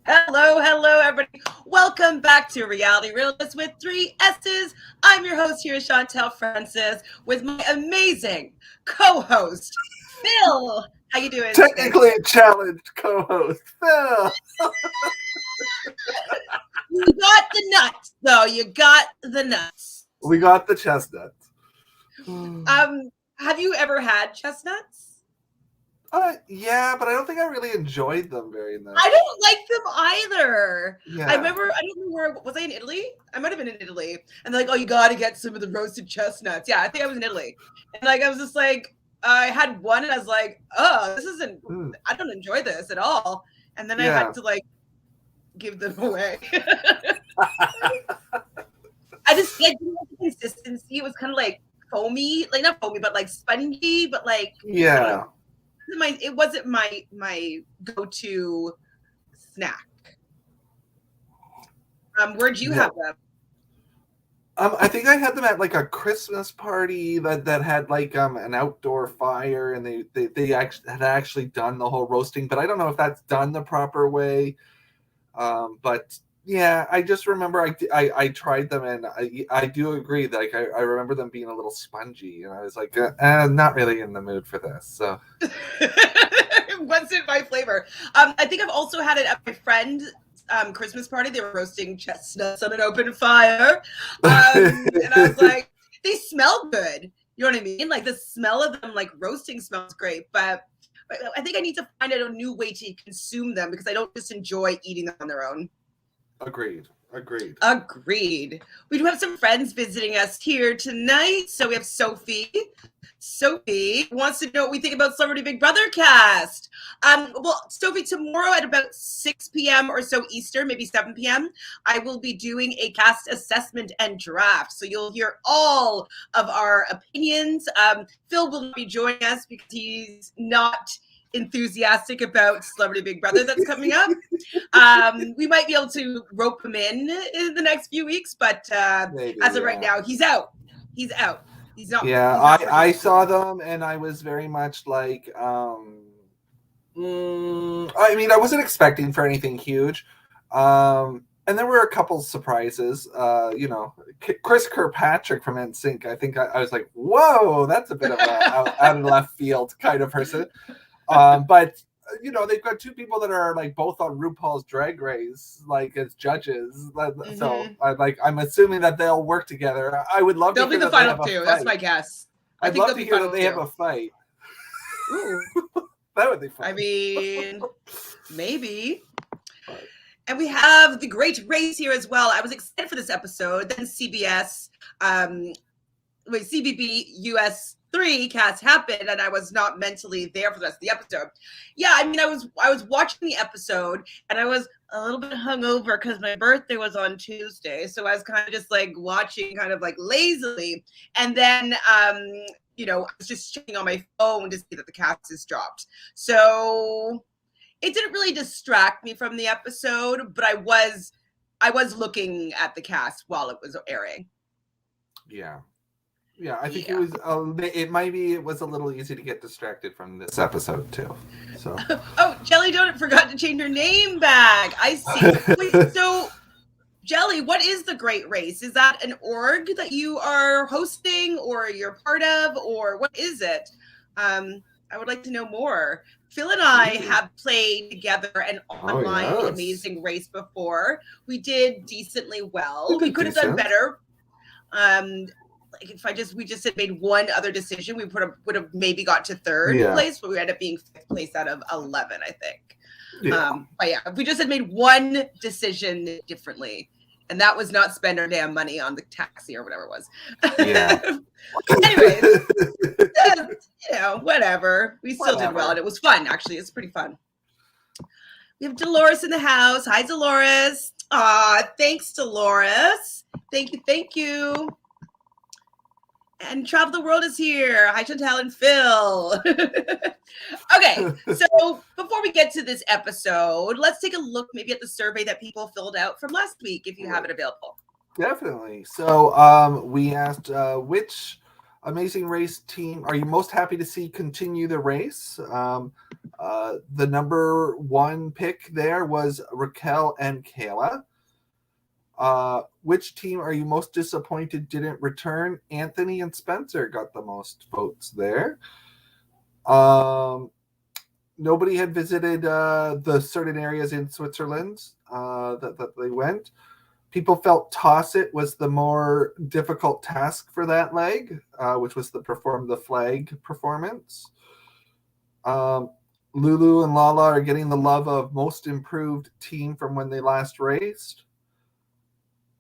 Hello, everybody. Welcome back to Reality Realists with 3 S's. I'm your host here, Chantele Francis, with my amazing co-host, Phil. How you doing today? Technically challenged co-host Phil. You got the nuts, though. You got the nuts. We got the chestnut. Have you ever had chestnuts? Yeah, but I don't think I really enjoyed them very much. I don't like them either. Yeah. I don't know where, was I in Italy? I might have been in Italy. And they're like, oh, you got to get some of the roasted chestnuts. Yeah, I think I was in Italy. And I was just like, I had one and I was like, oh, I don't enjoy this at all. And then I had to give them away. I just like the consistency. It was kind of like foamy, like not foamy, but like spongy, but like yeah. It wasn't my go-to snack. Where'd you have them? I think I had them at like a Christmas party that had like an outdoor fire, and they actually done the whole roasting, but I don't know if that's done the proper way. But yeah, I just remember I tried them, and I do agree that I remember them being a little spongy, and I was like, not really in the mood for this. So it wasn't my flavor. I think I've also had it at my friend's Christmas party. They were roasting chestnuts on an open fire, and I was like, they smell good. You know what I mean? Like the smell of them, like roasting, smells great, but I think I need to find out a new way to consume them because I don't just enjoy eating them on their own. Agreed. We do have some friends visiting us here tonight. So we have Sophie. Sophie wants to know what we think about Celebrity Big Brother cast. Well, Sophie, tomorrow at about 6 p.m. or so Eastern, maybe 7 p.m., I will be doing a cast assessment and draft. So you'll hear all of our opinions. Phil will be joining us because he's not enthusiastic about Celebrity Big Brother that's coming up. We might be able to rope him in the next few weeks, but as of right now, he's out. He's not. Yeah, I saw them, and I was very much like, I mean, I wasn't expecting for anything huge. And there were a couple surprises. Chris Kirkpatrick from NSYNC. I think I was like, whoa, that's a bit of a out of left field kind of person. But they've got two people that are like both on RuPaul's Drag Race, like as judges. Mm-hmm. So I'm assuming that they'll work together. I would love. They'll be the final two. That's my guess. I'd love to hear that they have a fight. Ooh. That would be fun. I mean, maybe. And we have the Great Race here as well. I was excited for this episode. Then CBS, CBB US 3 cast happened, and I was not mentally there for the rest of the episode. Yeah, I mean, I was watching the episode, and I was a little bit hungover because my birthday was on Tuesday, so I was kind of just like watching, kind of like lazily, and then I was just checking on my phone to see that the cast is dropped. So it didn't really distract me from the episode, but I was looking at the cast while it was airing. Yeah, I think it was. It was a little easy to get distracted from this episode too. So. Oh, Jelly Donut forgot to change her name back. I see. Wait, so, Jelly, what is the Great Race? Is that an org that you are hosting, or you're part of, or what is it? I would like to know more. Phil and I have played together an online Amazing Race before. We did decently well. We could have done better. If we just had made one other decision, we would have maybe got to third place, but we ended up being 5th place out of 11, I think. Yeah. But yeah, if we just had made one decision differently, and that was not spend our damn money on the taxi or whatever it was. Yeah. Anyways, whatever. We still did well, and it was fun. Actually, it's pretty fun. We have Dolores in the house. Hi, Dolores. Thanks, Dolores. Thank you. And Travel the World is here. Hi, Chantele and Phil. Okay, so before we get to this episode, let's take a look maybe at the survey that people filled out from last week, if you have it available. Definitely. So we asked which Amazing Race team are you most happy to see continue the race? The number one pick there was Raquel and Kayla. Which team are you most disappointed didn't return? Anthony and Spencer got the most votes there. Nobody had visited the certain areas in Switzerland that they went. People felt Toss It was the more difficult task for that leg, which was the flag performance. Lulu and Lala are getting the love of most improved team from when they last raced.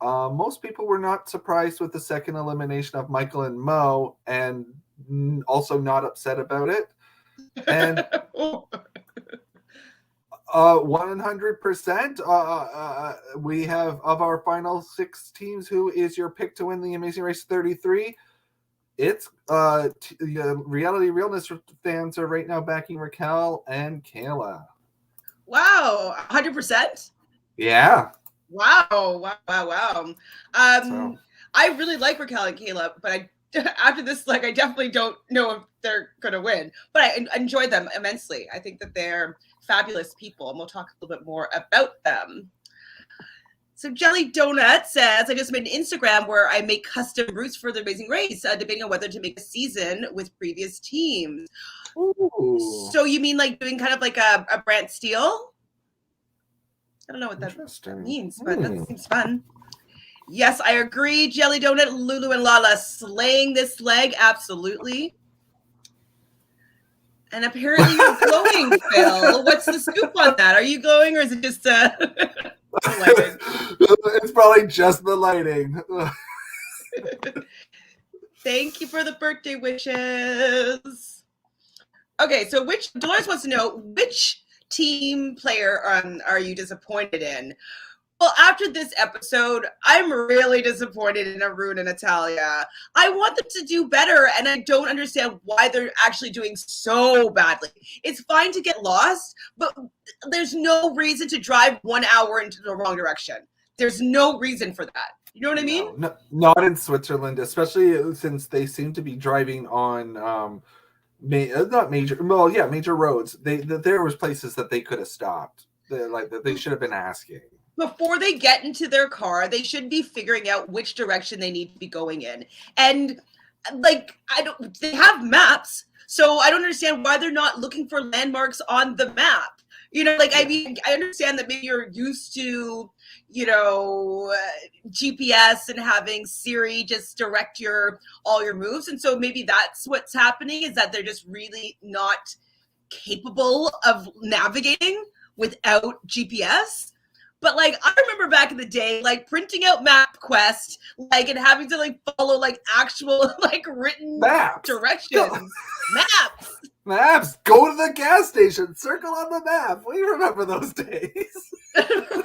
Most people were not surprised with the second elimination of Michael and Mo, and also not upset about it. And 100%. We have, of our final 6 teams, who is your pick to win the Amazing Race 33? It's Reality Realness fans are right now backing Raquel and Kayla. Wow, 100%? Yeah. Wow. I really like Raquel and Kayla, but after this, I definitely don't know if they're going to win. But I enjoy them immensely. I think that they're fabulous people, and we'll talk a little bit more about them. So Jelly Donut says, I just made an Instagram where I make custom routes for the Amazing Race, debating on whether to make a season with previous teams. Ooh. So you mean doing kind of like a Brant Steele? I don't know what that means, but that seems fun. Yes, I agree. Jelly Donut, Lulu, and Lala slaying this leg, absolutely. And apparently you're glowing, Phil. What's the scoop on that? Are you glowing, or is it just lighting? It's probably just the lighting. Thank you for the birthday wishes. Okay, so Dolores wants to know, which team player are you disappointed in? Well, after this episode, I'm really disappointed in Arun and Natalia. I want them to do better, and I don't understand why they're actually doing so badly. It's fine to get lost, but there's no reason to drive 1 hour into the wrong direction. There's no reason for that. You know what I mean? No, not in Switzerland, especially since they seem to be driving on major roads. There was places that they could have stopped. They should have been asking. Before they get into their car, they should be figuring out which direction they need to be going in. And they have maps, so I don't understand why they're not looking for landmarks on the map. I mean, I understand that maybe you're used to, GPS and having Siri just direct all your moves. And so maybe that's what's happening, is that they're just really not capable of navigating without GPS. But I remember back in the day, printing out MapQuest, and having to follow actual written maps. Directions. Maps. Go to the gas station. Circle on the map. We remember those days.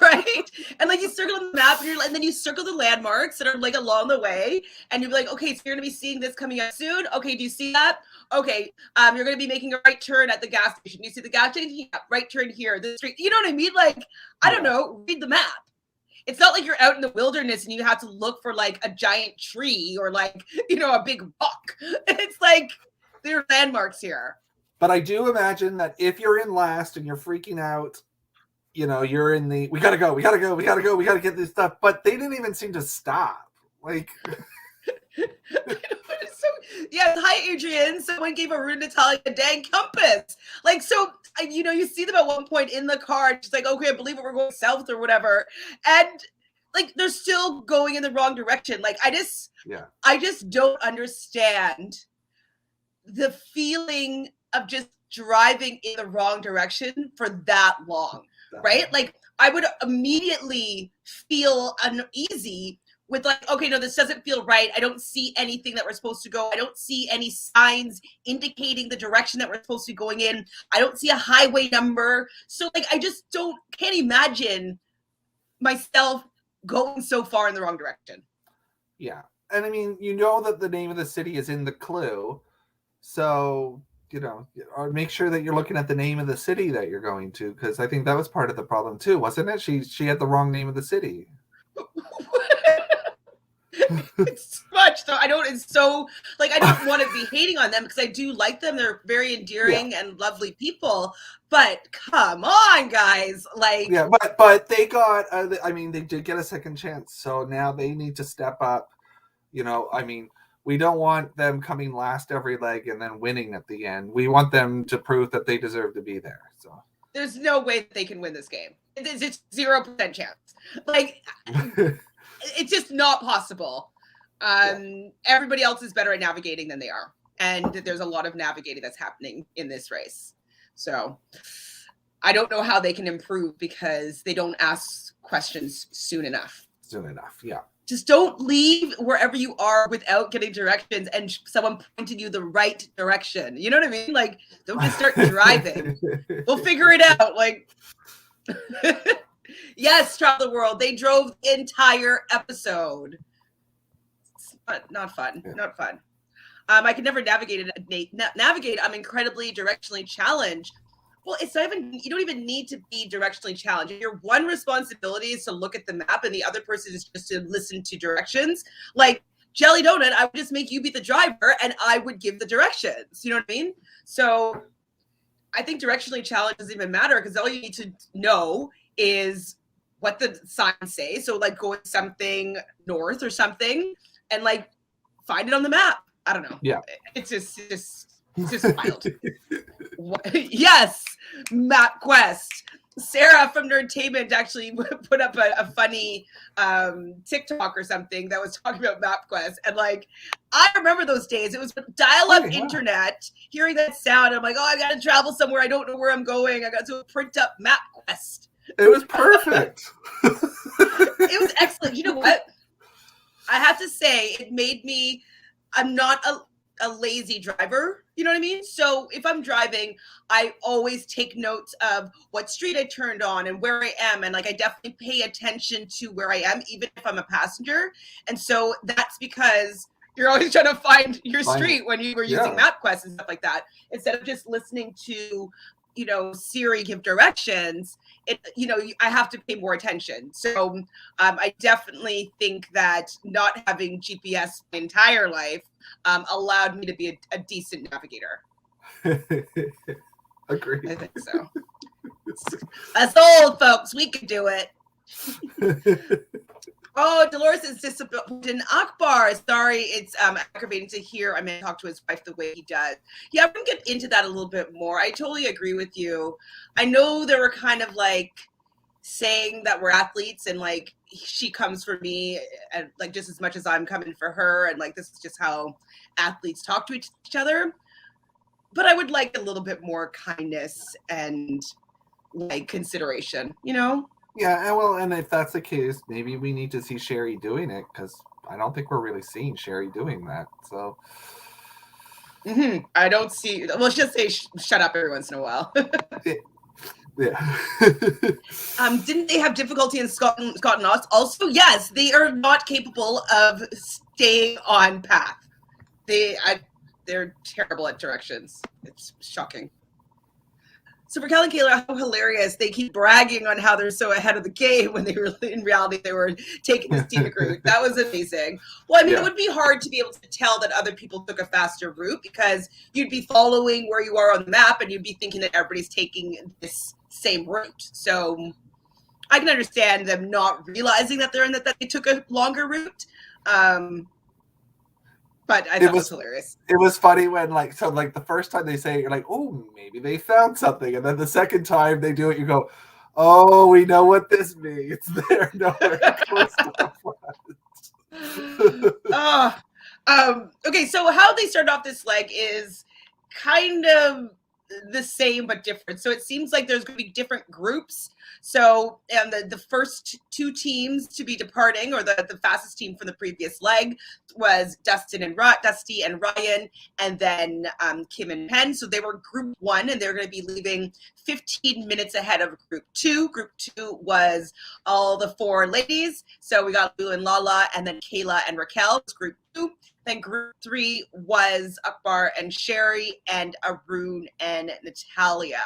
Right? And you circle on the map, and then you circle the landmarks that are along the way, and you're okay, so you're gonna be seeing this coming up soon. Okay, do you see that? Okay, you're gonna be making a right turn at the gas station. You see the gas station? Yeah, right turn here. This street. You know what I mean? I don't know. Read the map. It's not like you're out in the wilderness and you have to look for a giant tree or a big rock. It's there are landmarks here. But I do imagine that if you're in last and you're freaking out, you're in the, we gotta go, we gotta get this stuff. But they didn't even seem to stop. Hi, Adrian. Someone gave Arun Natalia a dang compass. You see them at one point in the car, just okay, I believe we're going south or whatever. And they're still going in the wrong direction. I just don't understand the feeling of just driving in the wrong direction for that long, right? I would immediately feel uneasy with okay, no, this doesn't feel right. I don't see anything that we're supposed to go. I don't see any signs indicating the direction that we're supposed to be going in. I don't see a highway number. So I just can't imagine myself going so far in the wrong direction. Yeah. And I mean, that the name of the city is in the clue. So, or make sure that you're looking at the name of the city that you're going to, because I think that was part of the problem too, wasn't it? She had the wrong name of the city. It's too much. So I don't. It's so like I don't want to be hating on them because I do like them. They're very endearing and lovely people. But come on, guys! Like, yeah, but they got. I mean, they did get a second chance, so now they need to step up. You know, I mean, we don't want them coming last every leg and then winning at the end. We want them to prove that they deserve to be there. So there's no way that they can win this game. It's 0% chance. Like, it's just not possible. Everybody else is better at navigating than they are. And there's a lot of navigating that's happening in this race. So I don't know how they can improve because they don't ask questions soon enough. Yeah. Just don't leave wherever you are without getting directions and someone pointing you the right direction. You know what I mean? Like, don't just start driving. We'll figure it out. Like, yes, Travel the World. They drove the entire episode. It's not fun. Yeah. Not fun. I can never navigate. I'm incredibly directionally challenged. Well, it's not even, you don't even need to be directionally challenged. Your one responsibility is to look at the map and the other person is just to listen to directions. Like Jelly Donut, I would just make you be the driver and I would give the directions. You know what I mean? So I think directionally challenged doesn't even matter because all you need to know is what the signs say. So like go something north or something and like find it on the map. I don't know. Yeah. It's just wild. Yes, Map Quest. Sarah from Nerdtainment actually put up a funny TikTok or something that was talking about Map Quest. And like, I remember those days. It was dial-up internet, hearing that sound. I'm like, oh, I got to travel somewhere. I don't know where I'm going. I got to print up Map Quest. It was perfect. It was excellent. You know what? I have to say, it made me, I'm not a lazy driver, you know what I mean? So if I'm driving, I always take notes of what street I turned on and where I am. And like, I definitely pay attention to where I am, even if I'm a passenger. And so that's because you're always trying to find your street when you were using MapQuest and stuff like that. Instead of just listening to, you know, Siri give directions, I have to pay more attention. So I definitely think that not having GPS my entire life allowed me to be a decent navigator. Agreed. I think so. Us old folks, we could do it. Oh, Dolores is disappointed in Akbar. Sorry, it's aggravating to hear. I mean, talk to his wife the way he does. Yeah, I'm gonna get into that a little bit more. I totally agree with you. I know they were kind of like saying that we're athletes and like she comes for me and like just as much as I'm coming for her, and like this is just how athletes talk to each other. But I would like a little bit more kindness and like consideration, you know? Yeah, well, and if that's the case, maybe we need to see Sherry doing it because I don't think we're really seeing Sherry doing that. So I don't see. Well, let's just say shut up every once in a while. Yeah. Didn't they have difficulty in Scott and Oz? Also, yes, they are not capable of staying on path. They're terrible at directions. It's shocking. So for Cal and Kayla, how hilarious. They keep bragging on how they're so ahead of the game when they were, in reality, they were taking the scenic route. That was amazing. Well, I mean, It would be hard to be able to tell that other people took a faster route because you'd be following where you are on the map and you'd be thinking that everybody's taking this same route. So I can understand them not realizing that that they took a longer route. But I thought it was hilarious. It was funny when the first time they say it, you're like, oh, maybe they found something. And then the second time they do it, you go, oh, we know what this means. They're nowhere close to the Okay, so how they start off this leg is kind of the same but different. So it seems like there's going to be different groups. So the first two teams to be departing, or the fastest team from the previous leg, was Dusty and Ryan, and then Kim and Penn. So they were group one, and they're going to be leaving 15 minutes ahead of group two. Group two was all the four ladies. So we got Lou and Lala, and then Kayla and Raquel. Was group two. Then group three was Akbar and Sherry, and Arun and Natalia.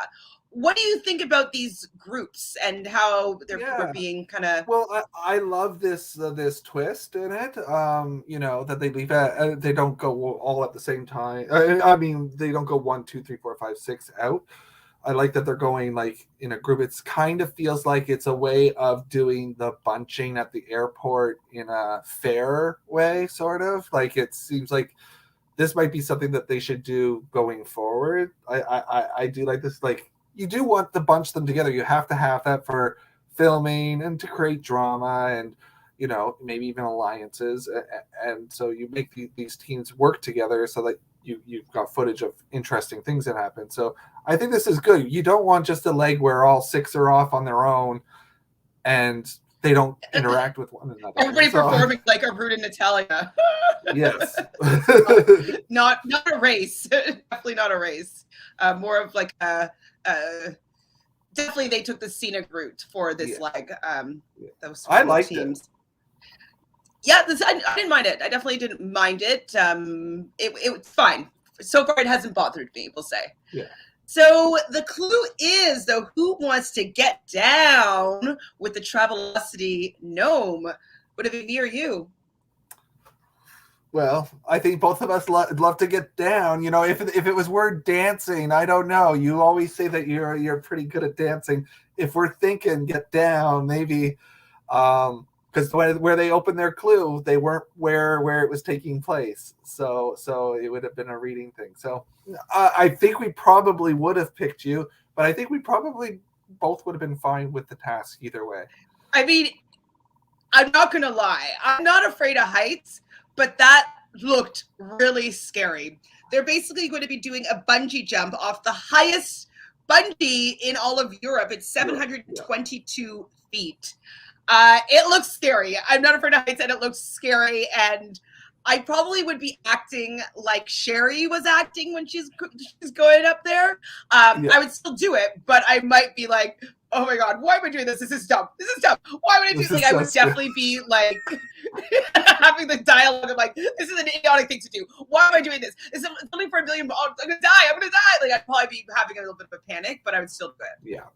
what do you think about these groups and how they're being kind of? Well, I love this this twist in it. You know, that they leave they don't go all at the same time. I mean, they don't go 1, 2, 3, 4, 5, 6 out. I like that they're going like in a group. It's kind of feels like it's a way of doing the bunching at the airport in a fair way, sort of. Like it seems like this might be something that they should do going forward. I do like this. Like you do want to bunch them together. You have to have that for filming and to create drama and, you know, maybe even alliances. And so you make these teams work together so that you've got footage of interesting things that happen. So I think this is good. You don't want just a leg where all 6 are off on their own and they don't interact with one another. Everybody performing like a rude and Natalia. Yes. not a race. Definitely not a race. More of like definitely they took the scenic route for this leg. Those I liked teams. It. Yeah, I didn't mind it. I definitely didn't mind it. It's fine. So far, it hasn't bothered me, we'll say. Yeah. So the clue is, though, who wants to get down with the Travelocity gnome? Would it be or you? Well, I think both of us love to get down. You know, if it was word dancing, I don't know. You always say that you're pretty good at dancing. If we're thinking get down, maybe because where they opened their clue, they weren't where it was taking place. So it would have been a reading thing. So I think we probably would have picked you, but I think we probably both would have been fine with the task either way. I mean, I'm not going to lie. I'm not afraid of heights, but that looked really scary. They're basically going to be doing a bungee jump off the highest bungee in all of Europe. It's 722 feet. It looks scary. I'm not afraid of heights, and it looks scary. And I probably would be acting like Sherry was acting when she's going up there. I would still do it, but I might be like, "Oh my god, why am I doing this? This is dumb. This is dumb. Why would I do this?" Like, I would definitely be like having the dialogue of like, "This is an idiotic thing to do. Why am I doing this? This is only for $1 million. I'm gonna die. I'm gonna die." Like, I'd probably be having a little bit of a panic, but I would still do it. Yeah.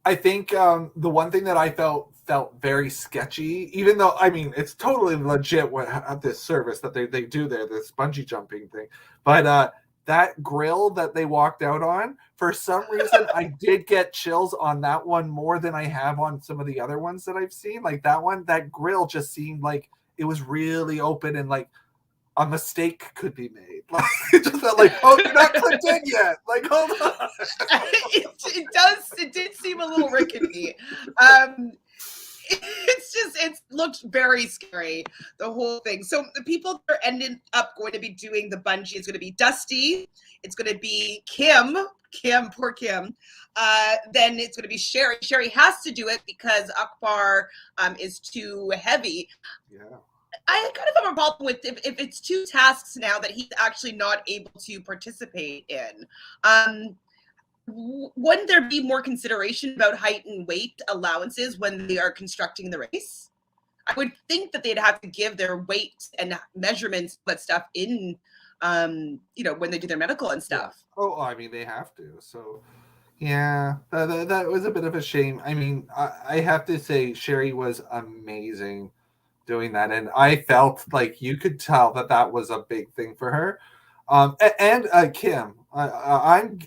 I think the one thing that I felt very sketchy, even though, I mean, it's totally legit at this service that they do there, this bungee jumping thing. But that grill that they walked out on, for some reason, I did get chills on that one more than I have on some of the other ones that I've seen. Like that one, that grill just seemed like it was really open and like a mistake could be made. Like, it just felt like, oh, you're not clicked in yet. Like, hold on. It did seem a little rickety. It looked very scary, the whole thing. So the people that are ending up going to be doing the bungee is going to be Dusty. It's going to be Kim, poor Kim. Then it's going to be Sherry. Sherry has to do it because Akbar is too heavy. Yeah. I kind of have a problem with if it's 2 tasks now that he's actually not able to participate in. Wouldn't there be more consideration about height and weight allowances when they are constructing the race? I would think that they'd have to give their weight and measurements, that stuff in, when they do their medical and stuff. Yeah. Oh, I mean, they have to. So, yeah, that was a bit of a shame. I mean, I have to say, Sherry was amazing doing that, and I felt like you could tell that was a big thing for her. And Kim, I'm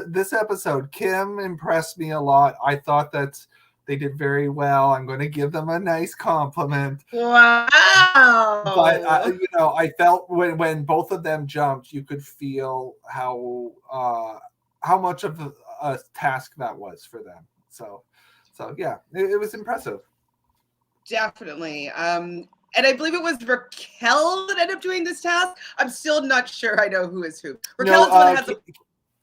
this episode, Kim impressed me a lot. I thought that they did very well. I'm going to give them a nice compliment. Wow! But I felt when both of them jumped, you could feel how much of a task that was for them. So yeah, it was impressive. Definitely. And I believe it was Raquel that ended up doing this task. I'm still not sure I know who is who. Raquel is the one that has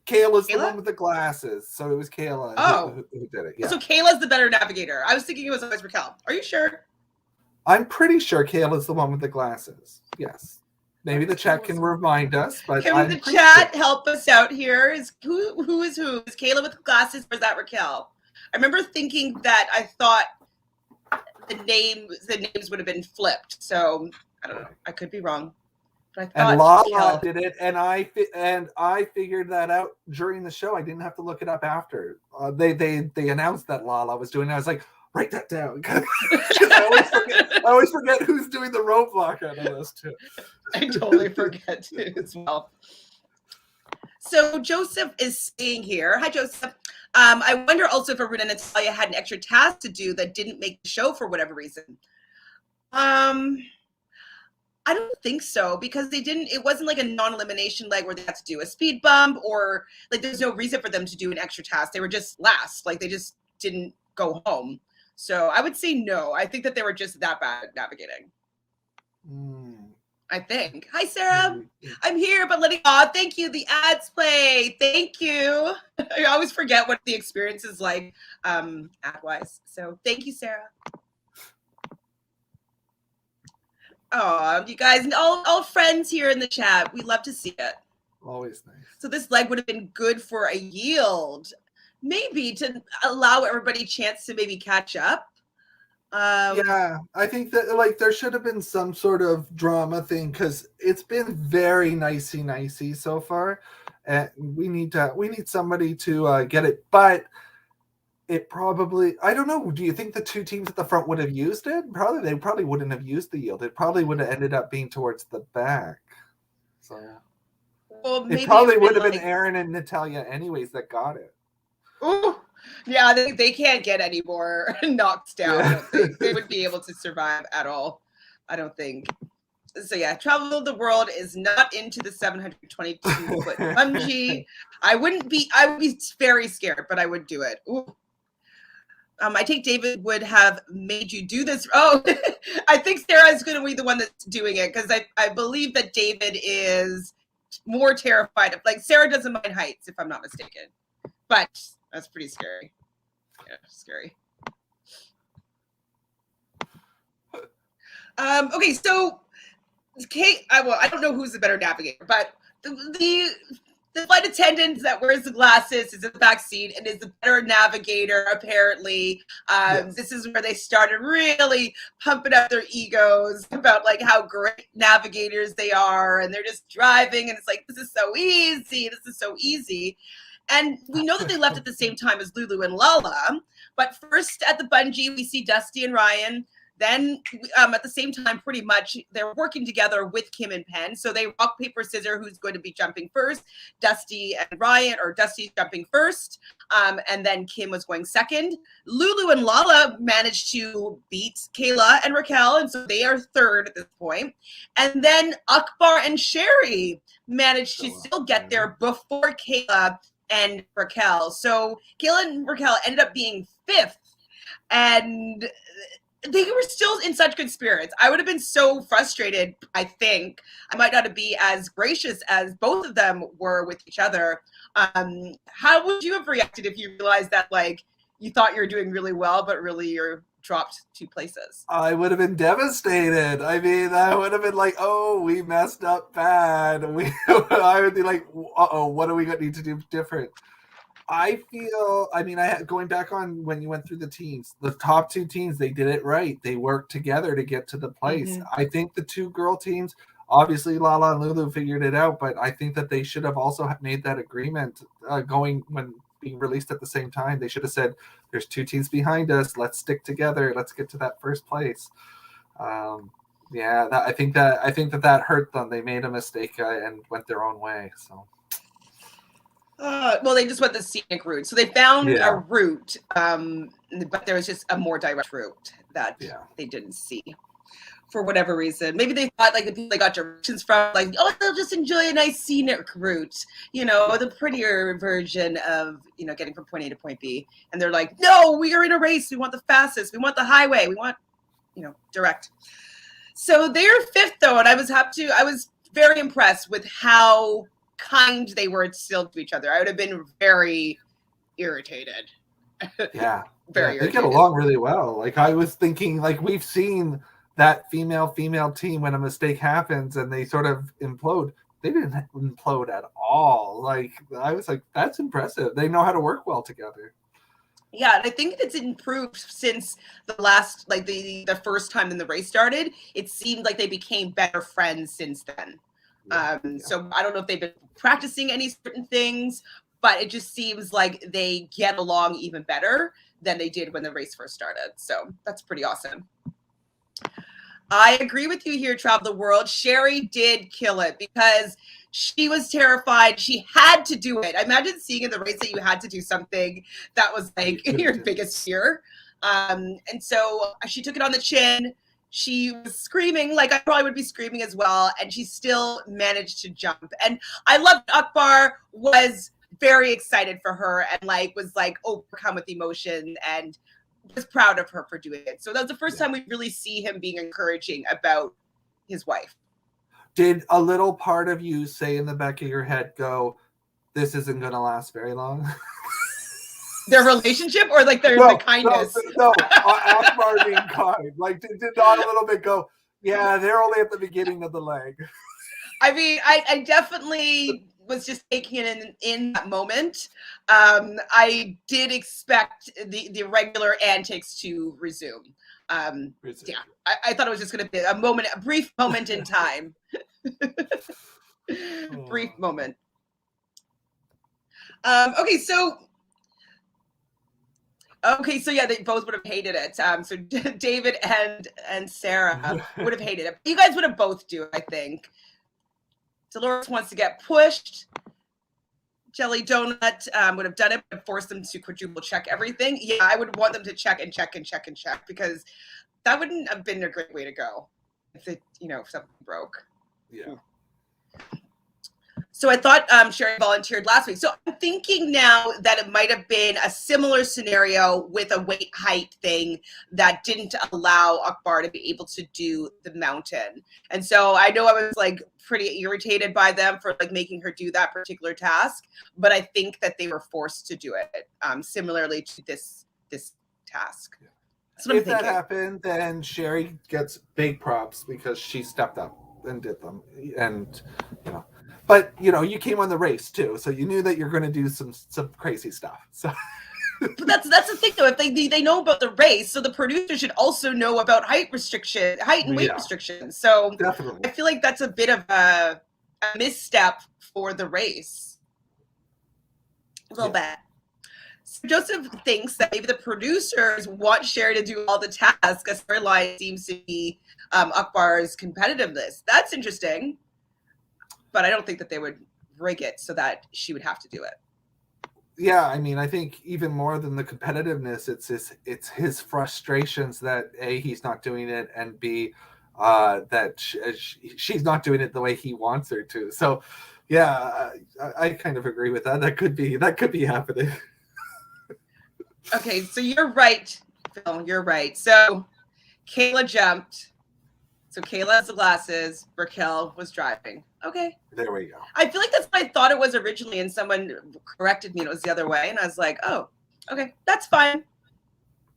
Kayla's the one with the glasses. So it was Kayla who did it. Yeah. So Kayla's the better navigator. I was thinking it was always Raquel. Are you sure? I'm pretty sure Kayla's the one with the glasses. Yes. Maybe the chat can remind us. But can the chat help us out here? Is who is who? Is Kayla with the glasses or is that Raquel? I remember thinking that I thought the names would have been flipped. So I don't know. I could be wrong. But I And thought Lala did it, and I figured that out during the show. I didn't have to look it up after. They announced that Lala was doing it. I was like, write that down. Because I always forget who's doing the roadblock out of those two. I totally forget too as well. So Joseph is saying here, hi Joseph. I wonder also if Aruna and Natalia had an extra task to do that didn't make the show for whatever reason. I don't think so, because it wasn't like a non-elimination leg where they had to do a speed bump, or like there's no reason for them to do an extra task. They were just last, like they just didn't go home. So I would say no. I think that they were just that bad at navigating. I think. Hi, Sarah. I'm here, but thank you. The ads play. Thank you. I always forget what the experience is like ad-wise. So thank you, Sarah. Oh, you guys, all friends here in the chat. We love to see it. Always nice. So this leg would have been good for a yield, maybe to allow everybody a chance to maybe catch up. Yeah, I think that like there should have been some sort of drama thing, because it's been very nicey so far, and we need somebody to get it. But it probably, I don't know. Do you think the two teams at the front would have used it? They probably wouldn't have used the yield. It probably would have ended up being towards the back. So well, maybe it probably would have been Aaron and Natalia anyways that got it. Ooh, yeah, they can't get any more knocked down. Yeah. I don't think they would be able to survive at all. I don't think. So yeah, Travel the World is not into the 722-foot bungee. I would be very scared, but I would do it. Ooh. I think David would have made you do this. Oh, I think Sarah is going to be the one that's doing it, because I believe that David is more terrified of, like, Sarah doesn't mind heights, if I'm not mistaken. But that's pretty scary. Yeah, scary. Okay, so Kate, I don't know who's the better navigator, but the flight attendant that wears the glasses is in the back seat and is the better navigator, apparently. Yes. This is where they started really pumping up their egos about like how great navigators they are, and they're just driving, and it's like, this is so easy. This is so easy. And we know that they left at the same time as Lulu and Lala, but first at the bungee, we see Dusty and Ryan. Then at the same time, pretty much, they're working together with Kim and Penn. So they rock, paper, scissors, who's going to be jumping first. Dusty and Ryan, or Dusty's jumping first. And then Kim was going second. Lulu and Lala managed to beat Kayla and Raquel. And so they are third at this point. And then Akbar and Sherry managed to still get there before Kayla and Raquel. So Kayla and Raquel ended up being fifth. And they were still in such good spirits. I would have been so frustrated, I think. I might not be as gracious as both of them were with each other. How would you have reacted if you realized that, like, you thought you were doing really well, but really you're dropped 2 places? I would have been devastated. I mean, I would have been like, oh, we messed up bad. I would be like, uh-oh, what do we need to do different? I feel, going back on when you went through the teams, the top 2 teams, they did it right. They worked together to get to the place. Mm-hmm. I think the 2 girl teams, obviously Lala and Lulu figured it out, but I think that they should have also made that agreement going when being released at the same time. They should have said, there's 2 teams behind us. Let's stick together. Let's get to that first place. I think that hurt them. They made a mistake and went their own way. So. Well, they just went the scenic route. So they found a route, but there was just a more direct route that they didn't see for whatever reason. Maybe they thought like the people they got directions from, like, oh, they'll just enjoy a nice scenic route, the prettier version of, getting from point A to point B. And they're like, no, we are in a race. We want the fastest. We want the highway. We want, direct. So they're fifth though. And I was very impressed with how kind they were still to each other. I would have been very irritated. Yeah. Very they get along really well. Like, I was thinking, like, we've seen that female team when a mistake happens and they sort of implode. They didn't implode at all. Like, I was like, that's impressive. They know how to work well together. Yeah, and I think it's improved since the last, like the first time in the race started. It seemed like they became better friends since then. So I don't know if they've been practicing any certain things, but it just seems like they get along even better than they did when the race first started. So that's pretty awesome. I agree with you here, Travel the World. Sherry did kill it because she was terrified. She had to do it. Imagine seeing in the race that you had to do something that was like your biggest fear. And so she took it on the chin. She was screaming like I probably would be screaming as well. And she still managed to jump. And I loved Akbar was very excited for her and was overcome with emotion and was proud of her for doing it. So that was the first time we really see him being encouraging about his wife. Did a little part of you say in the back of your head, go, this isn't going to last very long? Their relationship or the kindness? No, Akbar being kind. Did not a little bit go, yeah, they're only at the beginning of the leg. I mean, I definitely was just taking it in that moment. I did expect the regular antics to resume. Yeah, I thought it was just going to be a brief moment in time. Brief moment. Okay, so yeah, they both would have hated it. So David and Sarah would have hated it. You guys would have both do it, I think. Dolores wants to get pushed. Jelly Donut would have done it, but forced them to quadruple check everything. Yeah, I would want them to check and check and check and check because that wouldn't have been a great way to go if if something broke. Yeah. So I thought Sherry volunteered last week. So I'm thinking now that it might have been a similar scenario with a weight height thing that didn't allow Akbar to be able to do the mountain. And so I know I was pretty irritated by them for making her do that particular task, but I think that they were forced to do it similarly to this task. Yeah. If that happened, then Sherry gets big props because she stepped up and did them. And but you came on the race too, so you knew that you're going to do some crazy stuff. So but that's the thing though. If they know about the race, so the producer should also know about height and weight restrictions. So definitely, I feel like that's a bit of a misstep for the race. A little bit. So Joseph thinks that maybe the producers want Sherry to do all the tasks. A storyline seems to be Akbar's competitiveness. That's interesting. But I don't think that they would rig it so that she would have to do it. Yeah, I mean, I think even more than the competitiveness, it's his frustrations that A, he's not doing it, and B, that she's not doing it the way he wants her to. So, yeah, I kind of agree with that. That could be happening. Okay, so you're right, Phil. You're right. So Kayla jumped. So Kayla has the glasses. Raquel was driving. Okay. There we go. I feel like that's what I thought it was originally, and someone corrected me, and it was the other way. And I was like, oh, okay, that's fine.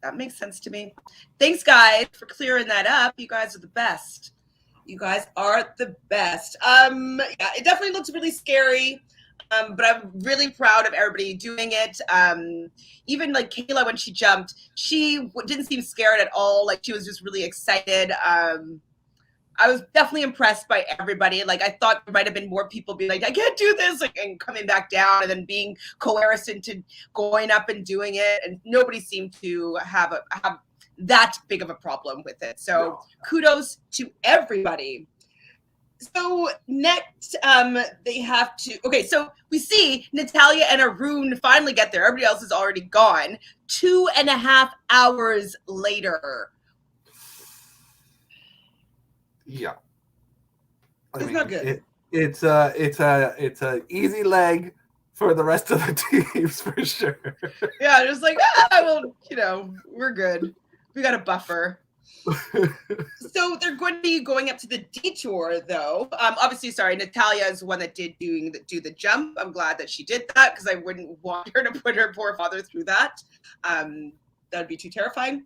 That makes sense to me. Thanks, guys, for clearing that up. You guys are the best. You guys are the best. Yeah, it definitely looks really scary. But I'm really proud of everybody doing it. Even Kayla, when she jumped, she didn't seem scared at all. She was just really excited. I was definitely impressed by everybody. I thought there might have been more people being like, I can't do this, and coming back down and then being coerced into going up and doing it. And nobody seemed to have that big of a problem with it. So kudos to everybody. So next, they have to. Okay, so we see Natalia and Arun finally get there. Everybody else is already gone. 2.5 hours later. Yeah, It's not good. It's a easy leg for the rest of the teams for sure. Yeah, just we're good. We got a buffer. So they're going to be going up to the detour, though. Obviously, Natalia is the one that did do the jump. I'm glad that she did that because I wouldn't want her to put her poor father through that. That would be too terrifying.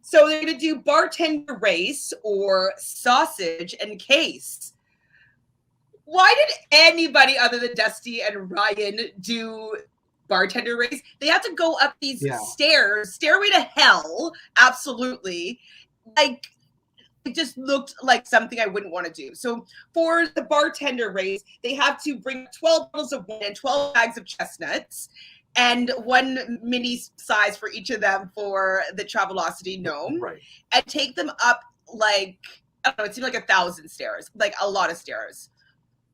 So they're going to do Bartender Race or Sausage and Case. Why did anybody other than Dusty and Ryan do Bartender Race? They have to go up these stairs, stairway to hell, absolutely. it just looked like something I wouldn't want to do. So for the bartender race, they have to bring 12 bottles of wine and 12 bags of chestnuts and one mini size for each of them for the Travelocity gnome, Right. and take them up like, I don't know, it seemed like 1,000 stairs, like a lot of stairs.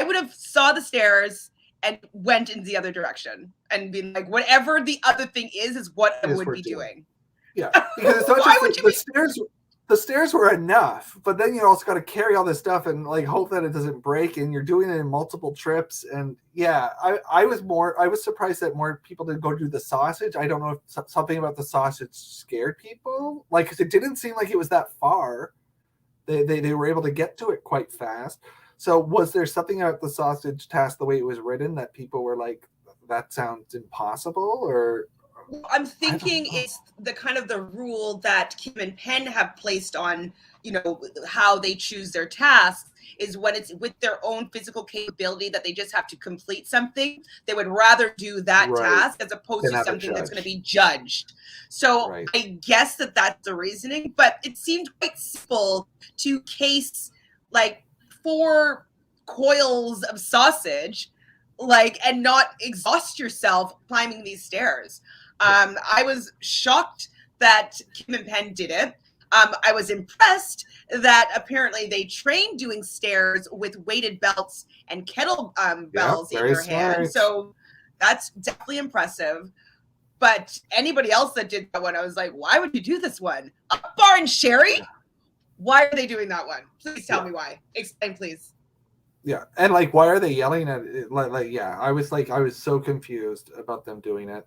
I would have saw the stairs and went in the other direction and been like, whatever the other thing is what I would be doing. Yeah, because it's not just the stairs. The stairs were enough, but then you also got to carry all this stuff and like hope that it doesn't break. And you're doing it in multiple trips. And yeah, I was surprised that more people didn't go do the sausage. I don't know if something about the sausage scared people, like, because it didn't seem like it was that far. They were able to get to it quite fast. So was there something about the sausage task, the way it was written, that people were like, that sounds impossible? Or I'm thinking it's the kind of the rule that Kim and Penn have placed on, how they choose their tasks, is when it's with their own physical capability that they just have to complete something, they would rather do that task as opposed to something that's going to be judged. So I guess that's the reasoning, but it seemed quite simple to case like 4 coils of sausage, and not exhaust yourself climbing these stairs. I was shocked that Kim and Penn did it. I was impressed that apparently they trained doing stairs with weighted belts and kettle bells in their hand. So that's definitely impressive. But anybody else that did that one, I was like, why would you do this one? Akbar and Sherry? Why are they doing that one? Please tell me why. Explain, please. Yeah, and why are they yelling at it? I was so confused about them doing it.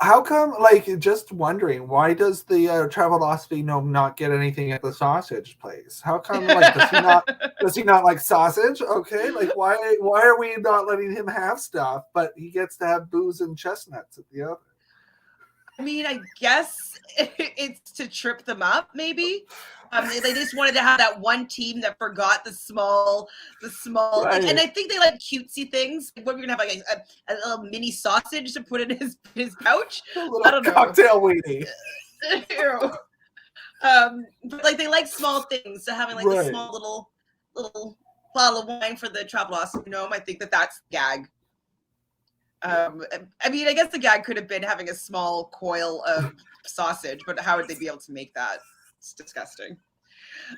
How come, just wondering, why does the Travelocity gnome not get anything at the sausage place? How come, does he not like sausage? Okay, why are we not letting him have stuff, but he gets to have booze and chestnuts at the other? I mean, I guess it's to trip them up, maybe. They just wanted to have that one team that forgot the small, and I think they like cutesy things. What we're gonna have, a little mini sausage to put in his pouch. I don't know. Cocktail weenie. But they like small things. So having a small little bottle of wine for the Travelocity gnome, I think that's the gag. I mean, I guess the gag could have been having a small coil of sausage, but how would they be able to make that? It's disgusting.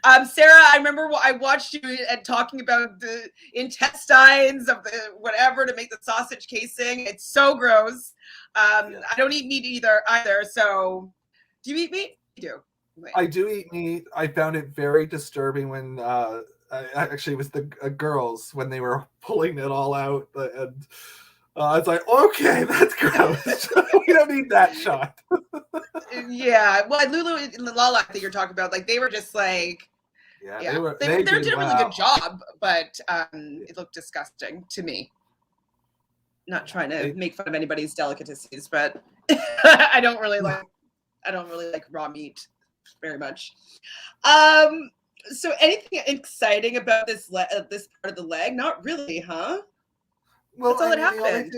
Sarah, I remember I watched you talking about the intestines of the whatever to make the sausage casing. It's so gross. I don't eat meat either. So, do you eat meat? You do. Wait. I do eat meat. I found it very disturbing when actually it was the girls when they were pulling it all out and. I was like, okay, that's gross. We don't need that shot. Yeah. Well, Lulu and Lala that you're talking about, they were just they did a really good job, but it looked disgusting to me. Not trying to make fun of anybody's delicacies, but I don't really like raw meat very much. So anything exciting about this part of the leg? Not really, huh? Well, that's all that happened.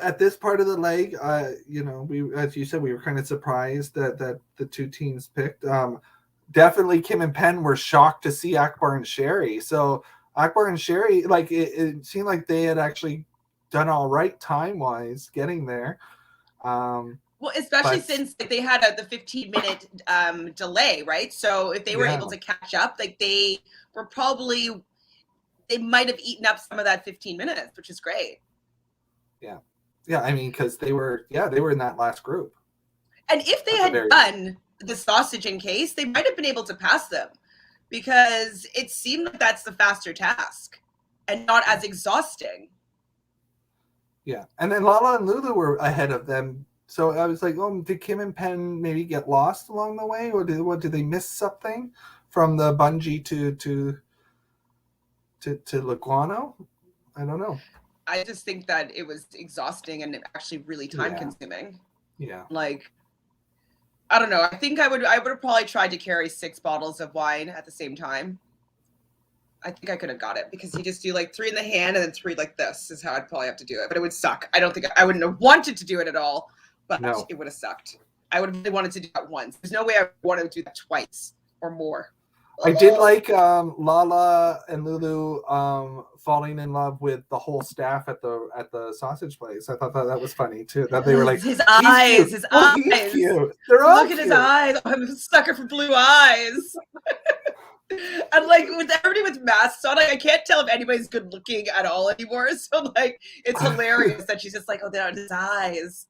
At this part of the leg, we, as you said, we were kind of surprised that the two teams picked. Definitely, Kim and Penn were shocked to see Akbar and Sherry. So Akbar and Sherry, it seemed like they had actually done all right time-wise getting there. Well, especially since they had the 15-minute delay, right? So if they were able to catch up, they were probably. They might have eaten up some of that 15 minutes, which is great. Yeah. Yeah, I mean, because they were in that last group. And if they had done the sausage in case, they might have been able to pass them because it seemed like that's the faster task and not as exhausting. Yeah. And then Lala and Lulu were ahead of them. So I was like, oh, did Kim and Penn maybe get lost along the way? Or did they miss something from the bungee to Laguano? I don't know. I just think that it was exhausting and actually really time consuming. Yeah. I don't know. I think I would have probably tried to carry 6 bottles of wine at the same time. I think I could have got it because you just do 3 in the hand and then 3 like this is how I'd probably have to do it. But it would suck. I don't think I wouldn't have wanted to do it at all, but it would have sucked. I would have really wanted to do that once. There's no way I wanted to do that twice or more. I did like Lala and Lulu falling in love with the whole staff at the sausage place. I thought that was funny too. That they were like, his he's eyes, cute. his Oh, eyes. he's cute. They're all Look at cute. his eyes. Oh, I'm a sucker for blue eyes. And like with everybody with masks on, like, I can't tell if anybody's good looking at all anymore. So like it's hilarious that she's just like, oh, there are his eyes.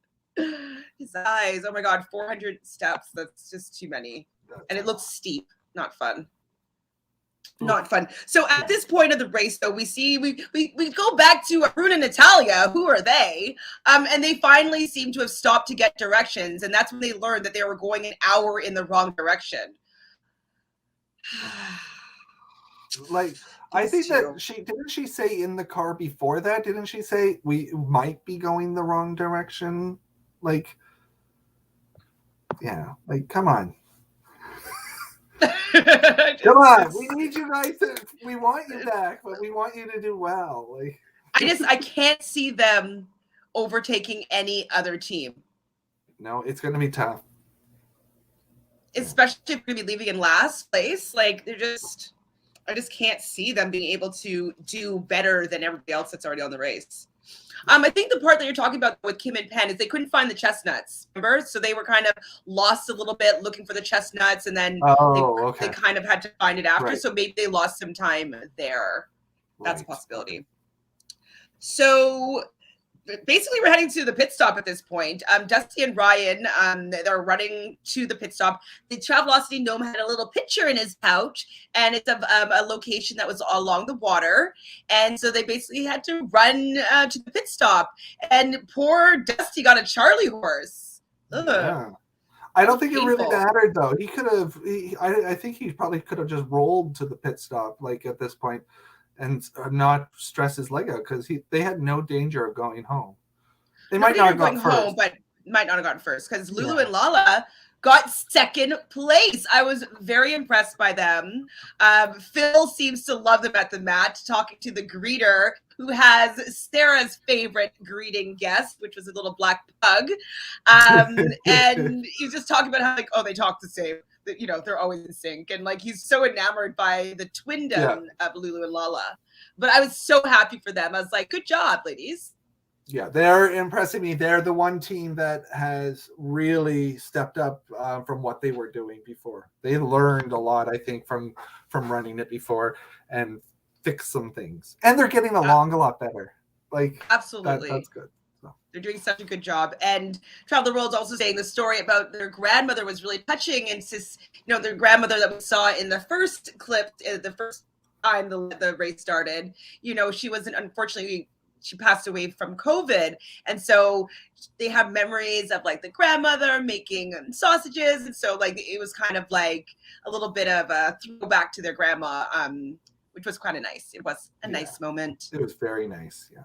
His eyes. Oh my god, 400 steps. That's just too many. And it looks steep. Not fun. Not fun. So at this point of the race, though, we see we go back to Arun and Natalia. Who are they? And they finally seem to have stopped to get directions, and that's when they learned that they were going an hour in the wrong direction. Like, I think that she say in the car before that? Didn't she say we might be going the wrong direction? Like, yeah, like come on. Come on, we need you guys we want you back, but we want you to do well. Like, I can't see them overtaking any other team. No, it's going to be tough. Especially if we're going to be leaving in last place. Like, I just can't see them being able to do better than everybody else that's already on the race. I think the part that you're talking about with Kim and Penn is they couldn't find the chestnuts, remember? So they were kind of lost a little bit looking for the chestnuts, and then they kind of had to find it after. Right. So maybe they lost some time there. That's a possibility. So basically, we're heading to the pit stop at this point. Dusty and Ryan, they're running to the pit stop. The Travelocity gnome had a little picture in his pouch, and it's of a location that was along the water. And so they basically had to run to the pit stop. And poor Dusty got a Charlie horse. Ugh. Yeah. I don't think it really mattered, though. He could have. I think he probably could have just rolled to the pit stop, like at this point, and not stress his leg out because they had no danger of going home. They might not have gone home, but might not have gotten first because Lulu and Lala got second place. I was very impressed by them. Phil seems to love them at the mat, talking to the greeter who has Sarah's favorite greeting guest, which was a little black pug. And he was just talking about how, like, oh, they talk the same. You know, they're always in sync. And, like, he's so enamored by the twindom of Lulu and Lala. But I was so happy for them. I was like, good job, ladies. Yeah, they're impressing me. They're the one team that has really stepped up from what they were doing before. They learned a lot, I think, from running it before and fixed some things. And they're getting along a lot better. Like, absolutely, that's good. So. They're doing such a good job. And Travel the World's also saying the story about their grandmother was really touching. And their grandmother that we saw in the first clip, the first time the race started, she wasn't, unfortunately, she passed away from COVID. And so they have memories of like the grandmother making sausages. And so like, it was kind of like a little bit of a throwback to their grandma, which was kind of nice. It was a nice moment. It was very nice. Yeah.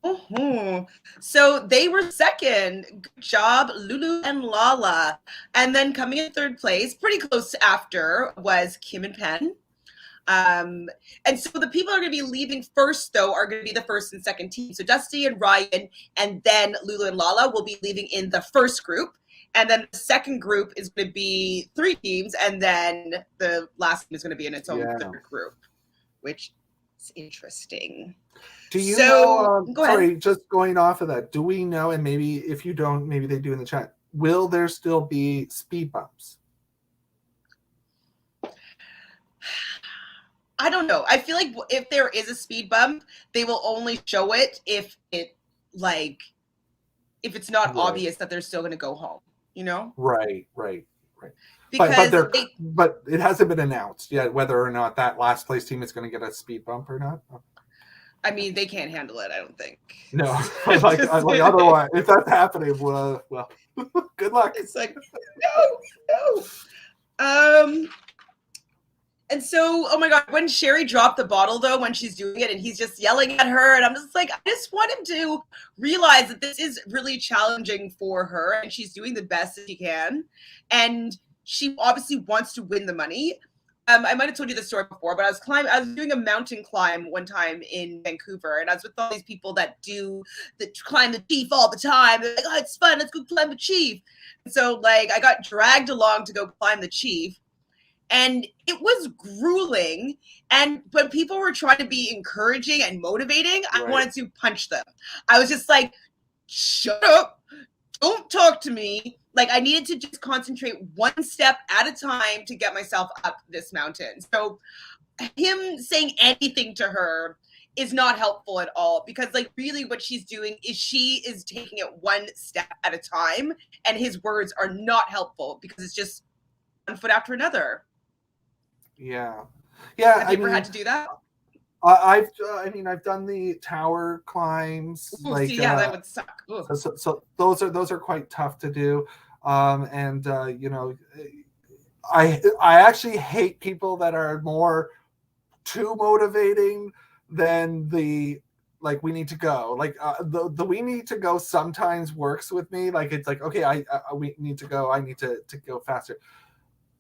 Mm-hmm. So they were second. Good job, Lulu and Lala. And then coming in third place, pretty close after, was Kim and Penn. And so the people are going to be leaving first, though, are going to be the first and second team. So Dusty and Ryan, and then Lulu and Lala will be leaving in the first group. And then the second group is going to be 3 teams. And then the last team is going to be in its own third group, which is interesting. Do you know, sorry, just going off of that, do we know, and maybe if you don't, maybe they do in the chat, will there still be speed bumps? I don't know. I feel like if there is a speed bump, they will only show it if it's not obvious that they're still going to go home, Right. Because but it hasn't been announced yet whether or not that last place team is going to get a speed bump or not. I mean, they can't handle it, I don't think. No, like otherwise, if that's happening, well, good luck. It's like, no. And so, oh my God, when Sherry dropped the bottle, though, when she's doing it and he's just yelling at her, and I'm just like, I just want him to realize that this is really challenging for her and she's doing the best that she can. And she obviously wants to win the money. I might have told you the story before, but I was doing a mountain climb one time in Vancouver, and I was with all these people that climb the Chief all the time. They're like, oh, it's fun, let's go climb the Chief. And so, like, I got dragged along to go climb the Chief. and it was grueling. And when people were trying to be encouraging and motivating, I wanted to punch them. I was just like, shut up, don't talk to me. Like, I needed to just concentrate one step at a time to get myself up this mountain. So him saying anything to her is not helpful at all, because like really what she's doing is she is taking it one step at a time, and his words are not helpful because it's just one foot after another. Yeah. Have you ever had to do that? I've done the tower climbs. Ooh, see, yeah, that would suck. So those are quite tough to do. And you know, I actually hate people that are more too motivating than the like we need to go. Like the we need to go sometimes works with me. Like it's like, okay, we need to go. I need to go faster.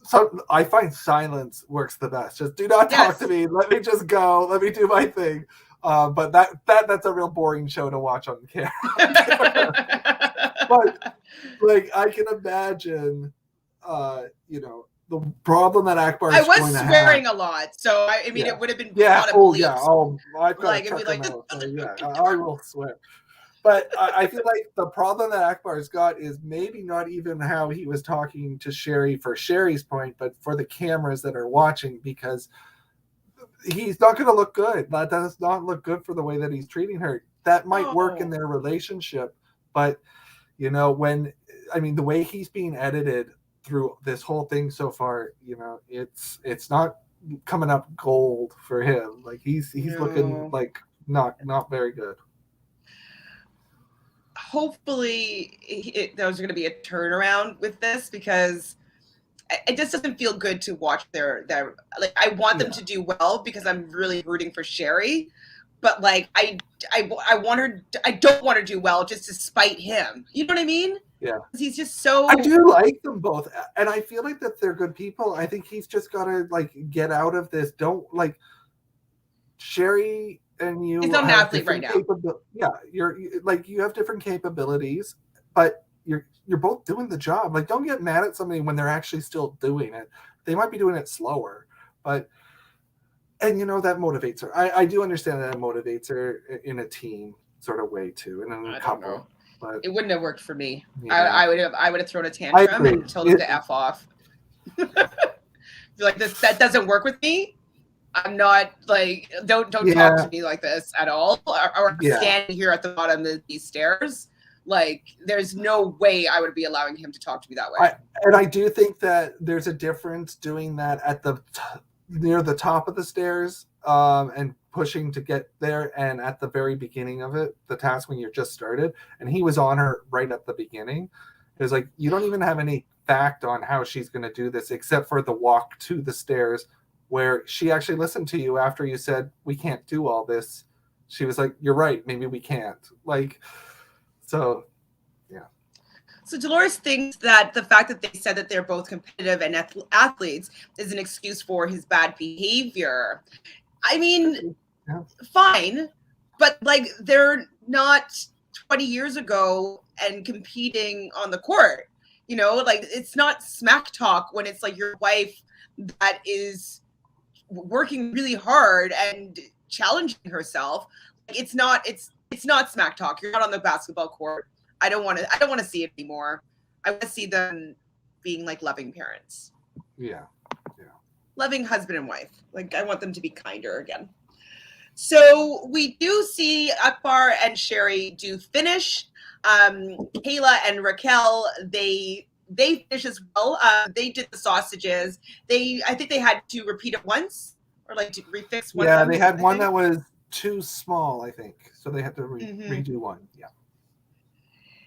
So I find silence works the best. Just do not talk to me. Let me just go. Let me do my thing. But that's a real boring show to watch on camera. But like I can imagine, you know, the problem that Akbar is going to have. I was swearing a lot, so I mean, it would have been a lot of bleeps. I've got like, to check them out. So, yeah, I will swear. But I feel like the problem that Akbar's got is maybe not even how he was talking to Sherry for Sherry's point, but for the cameras that are watching, because he's not going to look good. That does not look good for the way that he's treating her. That might work in their relationship, but you know, the way he's being edited through this whole thing so far, you know, it's not coming up gold for him. Like he's looking like not very good. Hopefully there's going to be a turnaround with this, because it just doesn't feel good to watch their like, I want them to do well because I'm really rooting for Sherry, but like I want her, I don't want her to do well just to spite him, you know what I mean? Yeah, he's just so. I do like them both, and I feel like that they're good people. I think he's just got to like get out of this. Don't like Sherry and you. He's not an athlete right now. Yeah, you're like, you have different capabilities, but you're both doing the job. Like, don't get mad at somebody when they're actually still doing it. They might be doing it slower, but and you know that motivates her. I do understand that it motivates her in a team sort of way too, and in a couple. But it wouldn't have worked for me. Yeah. I would have thrown a tantrum and told him to F off. Like, that doesn't work with me. I'm not like, don't talk to me like this at all. Or standing here at the bottom of these stairs. Like, there's no way I would be allowing him to talk to me that way. And I do think that there's a difference doing that at the near the top of the stairs, and pushing to get there, and at the very beginning of it, the task when you're just started, and he was on her right at the beginning. It was like, you don't even have any fact on how she's going to do this, except for the walk to the stairs, where she actually listened to you after you said, we can't do all this. She was like, you're right, maybe we can't. Like, so, yeah. So Dolores thinks that the fact that they said that they're both competitive and athletes is an excuse for his bad behavior. I mean, fine, but like, they're not 20 years ago and competing on the court, you know, like, it's not smack talk when it's like your wife that is working really hard and challenging herself. Like, it's not smack talk. You're not on the basketball court. I don't want to see it anymore. I want to see them being like loving parents. Yeah. Loving husband and wife. Like, I want them to be kinder again. So we do see Akbar and Sherry do finish. Kayla and Raquel, they finish as well. They did the sausages. I think they had to repeat it once, or like to refix one. Yeah, they had one that was too small, I think. So they had to redo one. Yeah.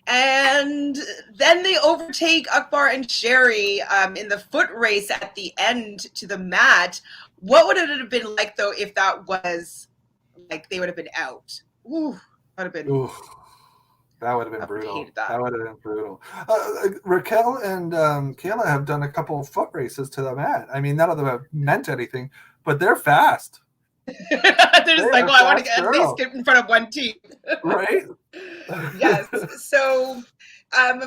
And then they overtake Akbar and Sherry in the foot race at the end to the mat. What would it have been like, though, if that was like they would have been out? Ooh, that would have been. Ooh, that would have been brutal. That would have been brutal. Raquel and Kayla have done a couple of foot races to the mat. I mean, none of them have meant anything, but they're fast. They're just like, well, I want to at least get in front of one team. Right? Yes. So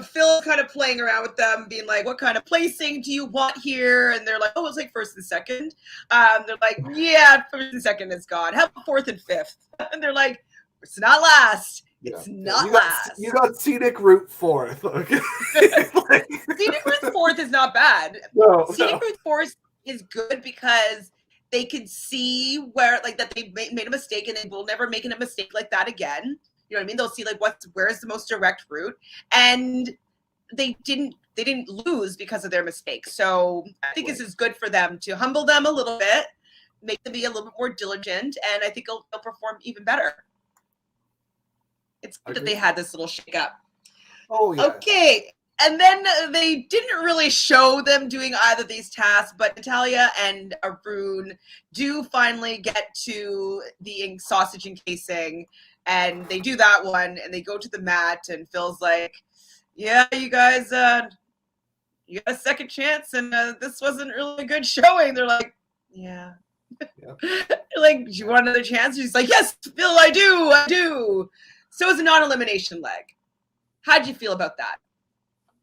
Phil kind of playing around with them, being like, what kind of placing do you want here? And they're like, oh, it's like first and second. They're like, yeah, first and second is gone. How about fourth and fifth? And they're like, it's not last. It's not last. You got scenic route fourth. Okay. Scenic route fourth is not bad. Scenic route fourth is good because they can see where, like, that they made a mistake and they will never make a mistake like that again. You know what I mean? They'll see like where's the most direct route, and they didn't lose because of their mistakes. So I think this is good for them to humble them a little bit, make them be a little bit more diligent, and I think they'll perform even better. It's good that they had this little shake up. Oh yeah. Okay. And then they didn't really show them doing either of these tasks, but Natalia and Arun do finally get to the sausage encasing, and they do that one, and they go to the mat, and Phil's like, yeah, you guys, you got a second chance, and this wasn't really a good showing. They're like, yeah. Yep. They're like, do you want another chance? She's like, yes, Phil, I do. So it's a non-elimination leg. How'd you feel about that?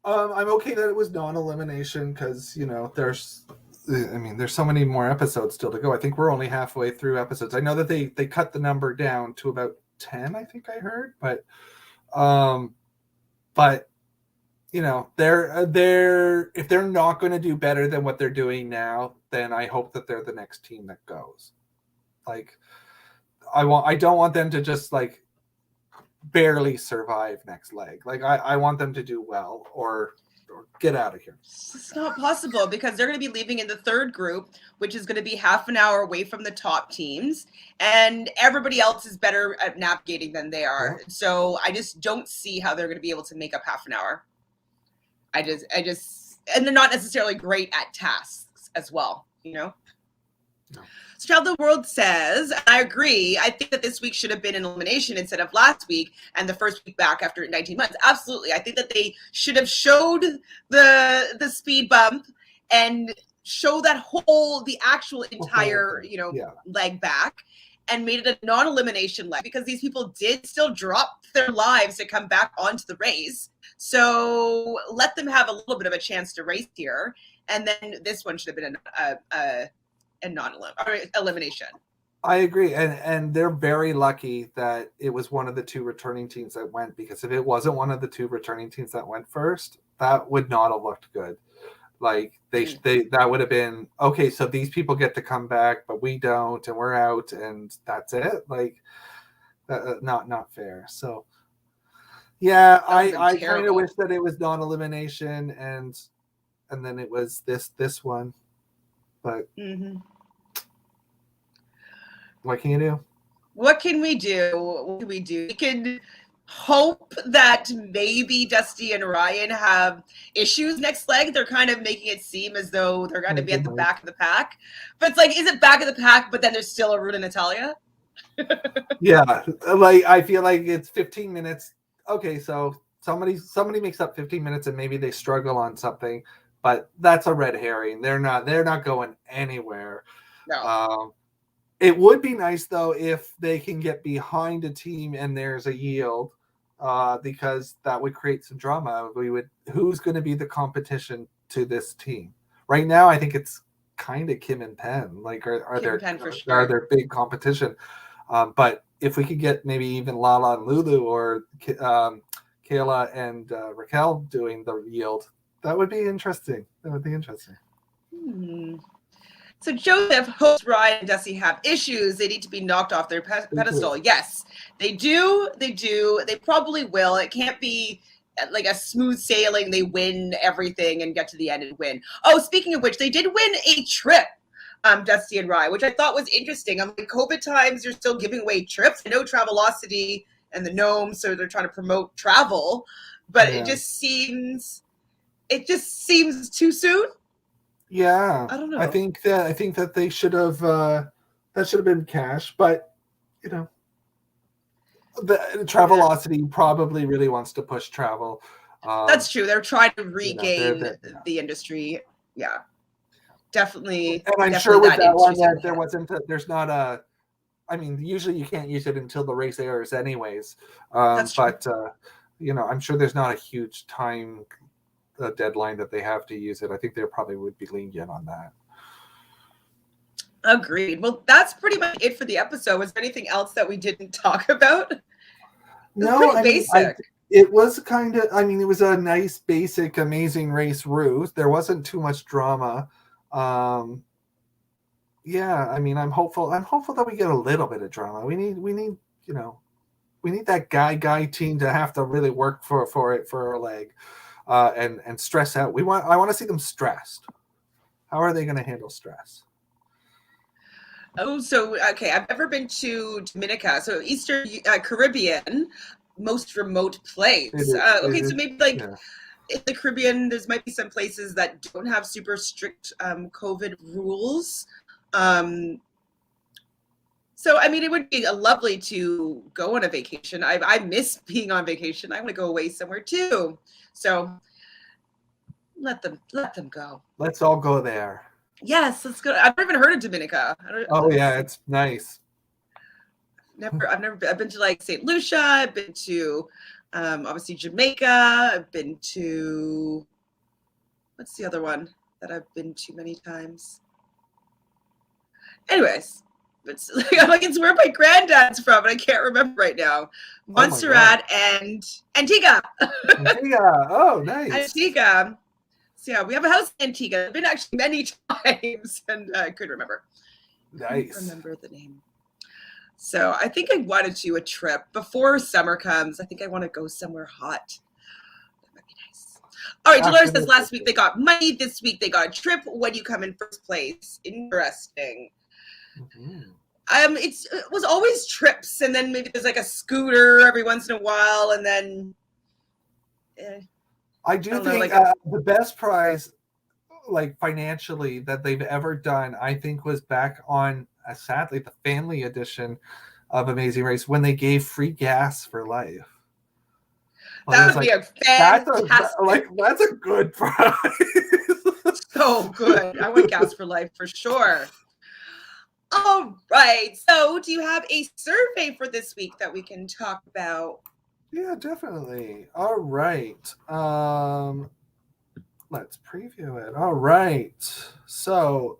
I'm okay that it was non-elimination because, you know, there's so many more episodes still to go. I think we're only halfway through episodes. I know that they cut the number down to about 10, I think I heard, but you know, they're if they're not going to do better than what they're doing now, then I hope that they're the next team that goes. Like, I don't want them to just like barely survive next leg. Like I want them to do well or get out of here. It's not possible because they're going to be leaving in the third group, which is going to be half an hour away from the top teams, and everybody else is better at navigating than they are. Yeah. So I just don't see how they're going to be able to make up half an hour. I just, and they're not necessarily great at tasks as well, you know? No. So Child of the World says, and I agree, I think that this week should have been an elimination instead of last week and the first week back after 19 months. Absolutely. I think that they should have showed the speed bump and show the actual entire, leg back and made it a non-elimination leg because these people did still drop their lives to come back onto the race. So let them have a little bit of a chance to race here. And then this one should have been a non-elimination. I agree, and they're very lucky that it was one of the two returning teams that went, because if it wasn't one of the two returning teams that went first, that would not have looked good. Like they that would have been okay. So these people get to come back, but we don't, and we're out, and that's it. Like not fair. So yeah, I kind of wish that it was non-elimination, and then it was this one, but. Mm-hmm. What can you do? What can we do? We can hope that maybe Dusty and Ryan have issues next leg. They're kind of making it seem as though they're going to be at the back of the pack. But it's like, is it back of the pack, but then there's still Arun and Natalia? Yeah. Like, I feel like it's 15 minutes. Okay, so somebody makes up 15 minutes and maybe they struggle on something, but that's a red herring. They're not going anywhere. No. It would be nice, though, if they can get behind a team and there's a yield, because that would create some drama. Who's going to be the competition to this team? Right now, I think it's kind of Kim and Penn. Like, are there big competition? But if we could get maybe even Lala and Lulu or Kayla and Raquel doing the yield, that would be interesting. So Joseph hopes Ryan and Dusty have issues. They need to be knocked off their pedestal. Yes, they do. They probably will. It can't be like a smooth sailing. They win everything and get to the end and win. Oh, speaking of which, they did win a trip, Dusty and Ryan, which I thought was interesting. I'm like, COVID times, you're still giving away trips. I know Travelocity and the Gnomes, so they're trying to promote travel, but it just seems too soon. Yeah, I don't know. I think that they should have that should have been cash, but you know, the Travelocity probably really wants to push travel. That's true. They're trying to regain the industry. Yeah, definitely. And I'm sure with that one that there's not a. I mean, usually you can't use it until the race airs, anyways. But I'm sure there's not a huge time deadline that they have to use it. I think they probably would be lenient on that. Agreed. Well, that's pretty much it for the episode. Was there anything else that we didn't talk about? No, Basic. It was it was a nice, basic, Amazing Race ruse. There wasn't too much drama. I'm hopeful. I'm hopeful that we get a little bit of drama. We need that guy team to have to really work for a leg, and stress out. I want to see them stressed. How are they going to handle stress? Oh, so okay. I've never been to Dominica, so Eastern Caribbean, most remote place. So maybe in the Caribbean, there might be some places that don't have super strict COVID rules. So it would be lovely to go on a vacation. I miss being on vacation. I want to go away somewhere too. So let them go. Let's all go there. Yes, let's go. I've never even heard of Dominica. It's nice. I've been to like St. Lucia. I've been to obviously Jamaica. I've been to, what's the other one that I've been to many times? Anyways, it's where my granddad's from, and I can't remember right now. Montserrat and Antigua. Antigua. Oh, nice. Antigua. So yeah, we have a house in Antigua. I've been actually many times, and I couldn't remember. Nice. I couldn't remember the name. So I think I want to do a trip before summer comes. I think I want to go somewhere hot. That might be nice. All right, Dolores says last week they got money. This week they got a trip. When you come in first place. Interesting. Mm-hmm. It was always trips, and then maybe there's like a scooter every once in a while, and then. I think the best prize, like financially, that they've ever done, I think, was back on, sadly, the family edition of Amazing Race when they gave free gas for life. That would be a fantastic. That's a good prize. So good. I want gas for life for sure. All right. So, do you have a survey for this week that we can talk about? Yeah, definitely. All right. Let's preview it. All right. So,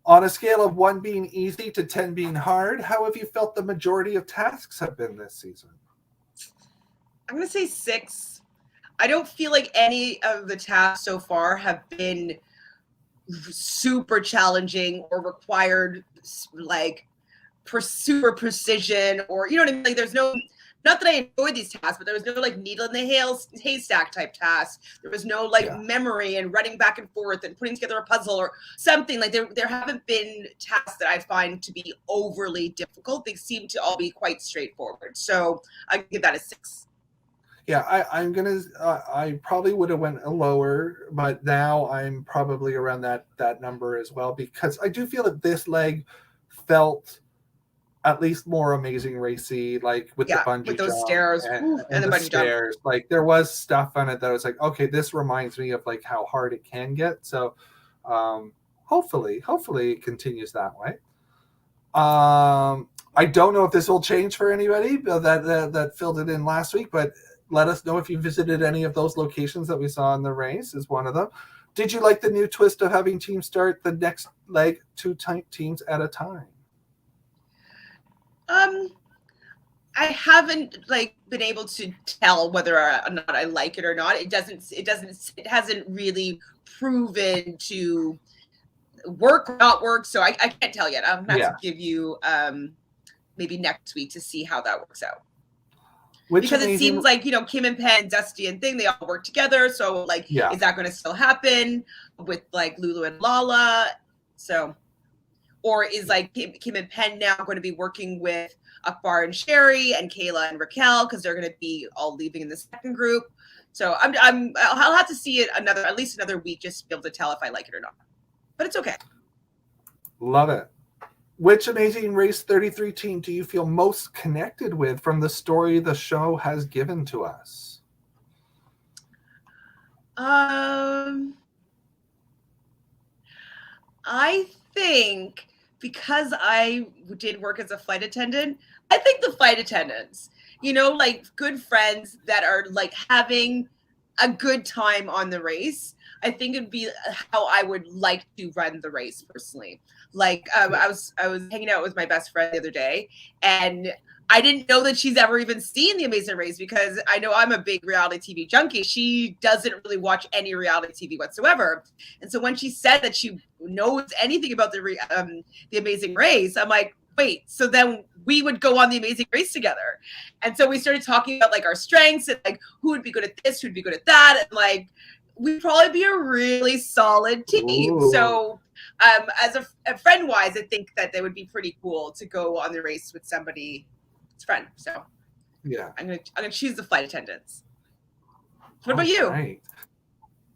on a scale of 1 being easy to 10 being hard, how have you felt the majority of tasks have been this season? I'm going to say 6. I don't feel like any of the tasks so far have been super challenging or required like super precision, or you know what I mean? Like there's no, not that I enjoyed these tasks, but there was no like needle in the haystack type tasks. There was no memory and running back and forth and putting together a puzzle or something. Like there haven't been tasks that I find to be overly difficult. They seem to all be quite straightforward. So I give that a 6. Yeah, I probably would have went lower, but now I'm probably around that number as well, because I do feel that this leg felt at least more Amazing Racy, like with the bungee with those jump stairs and the bungee stairs. Jump. Like there was stuff on it that was like, okay, this reminds me of like how hard it can get. So hopefully it continues that way. I don't know if this will change for anybody that filled it in last week, but let us know if you visited any of those locations that we saw in the race is one of them. Did you like the new twist of having teams start the next leg 2 teams at a time? I haven't been able to tell whether or not I like it or not. It hasn't really proven to work or not work. So I can't tell yet. I'm going to have to give you maybe next week to see how that works out. Because it seems like, Kim and Penn, Dusty and Thing, they all work together. So is that going to still happen with Lulu and Lala? So, or is Kim and Penn now going to be working with Akbar and Sherry and Kayla and Raquel, because they're going to be all leaving in the second group. So I'll have to see it at least another week just to be able to tell if I like it or not. But it's okay. Love it. Which Amazing Race 33 team do you feel most connected with from the story the show has given to us? I think because I did work as a flight attendant, I think the flight attendants. like good friends that are like having a good time on the race. I think it'd be how I would like to run the race personally. Like I was hanging out with my best friend the other day, and I didn't know that she's ever even seen The Amazing Race because I know I'm a big reality TV junkie. She doesn't really watch any reality TV whatsoever. And so when she said that she knows anything about the Amazing Race, I'm like, wait, so then we would go on The Amazing Race together. And so we started talking about like our strengths and like who would be good at this, who would be good at that. And like, we'd probably be a really solid team. Ooh. So as a friend wise, I think that they would be pretty cool to go on the race with somebody friend. So yeah, I'm gonna choose the flight attendants. What about you? Right.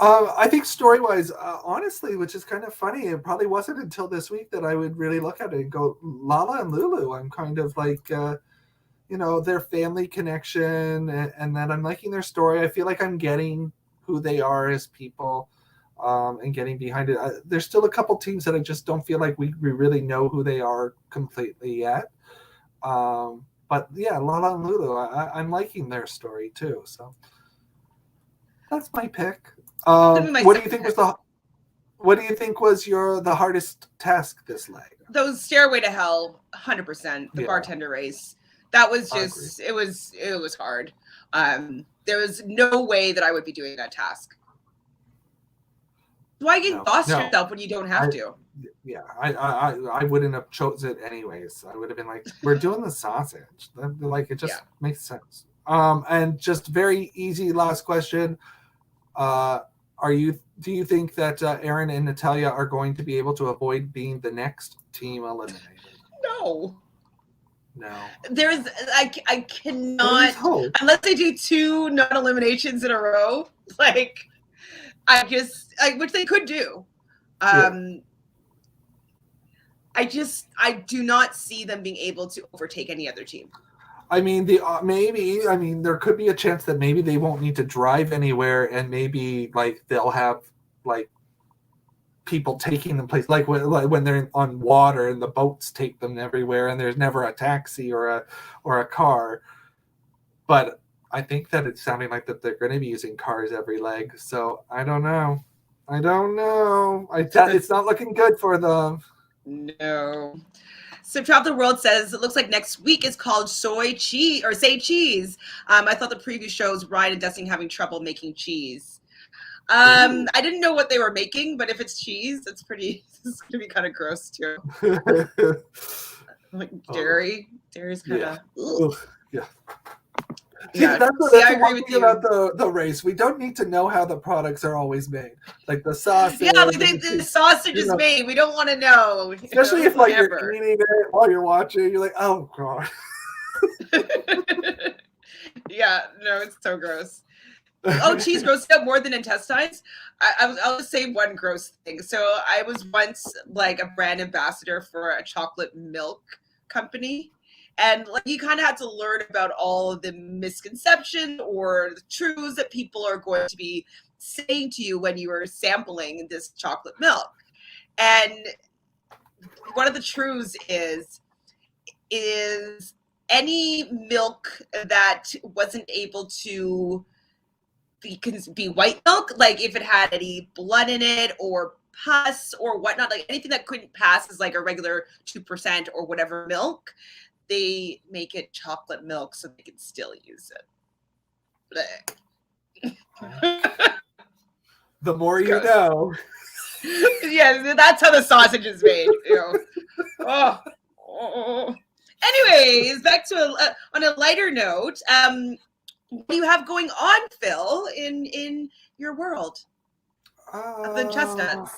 I think story-wise, honestly, which is kind of funny, it probably wasn't until this week that I would really look at it and go, Lala and Lulu. I'm kind of like, their family connection, and then I'm liking their story. I feel like I'm getting who they are as people, and getting behind it. There's still a couple teams that I just don't feel like we really know who they are completely yet. But yeah, Lala and Lulu, I'm liking their story too. So that's my pick. What do you think was the hardest task this leg? Those Stairway to Hell, 100%. The Bartender Race. That was just it was hard. There was no way that I would be doing that task. Why exhaust yourself when you don't have to? Yeah, I wouldn't have chosen it anyways. I would have been like, we're doing the sausage. Like, it just makes sense. And just very easy last question. Do you think that Aaron and Natalia are going to be able to avoid being the next team eliminated? No. There's I cannot, unless they do 2 non-eliminations in a row. Like, which they could do. I do not see them being able to overtake any other team. I mean, there could be a chance that maybe they won't need to drive anywhere, and maybe like they'll have like people taking them places, like when they're on water and the boats take them everywhere, and there's never a taxi or a car. But I think that it's sounding like that they're going to be using cars every leg. So I don't know. It's not looking good for them. No. So Travel the World says it looks like next week is called Say Cheese. I thought the preview shows Ryan and Dustin having trouble making cheese. I didn't know what they were making, but if it's cheese, it's going to be kind of gross too. Like dairy. Dairy's kind of. Yeah. Yeah, that's I agree with you about the race. We don't need to know how the products are always made, like the sausage. Yeah, like the sausage is made. We don't want to know, especially if like you're eating it while you're watching. You're like, oh god. Yeah, no, it's so gross. Oh, cheese grosses out more than intestines. I'll just say one gross thing. So I was once like a brand ambassador for a chocolate milk company. And like you kind of had to learn about all of the misconceptions or the truths that people are going to be saying to you when you are sampling this chocolate milk. And one of the truths is any milk that wasn't able to be white milk, like if it had any blood in it or pus or whatnot, like anything that couldn't pass as like a regular 2% or whatever milk, they make it chocolate milk so they can still use it. The more you know. Yeah, that's how the sausage is made. Oh. Anyways, back to on a lighter note. What do you have going on, Phil, in your world? The chestnuts.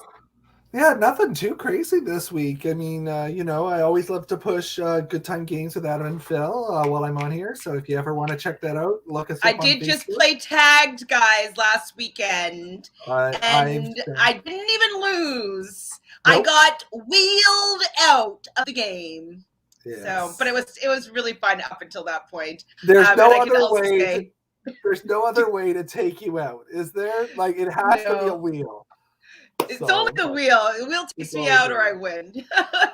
Yeah, nothing too crazy this week. I mean, I always love to push Good Time Games with Adam and Phil while I'm on here. So if you ever want to check that out, look us up on Facebook. I did just play Tagged, guys, last weekend. And I didn't even lose. Nope. I got wheeled out of the game. Yes. So, but it was really fun up until that point. There's no other way. There's no other way to take you out, is there? Like, it has to be a wheel. It's only the wheel. The wheel takes me out or I win.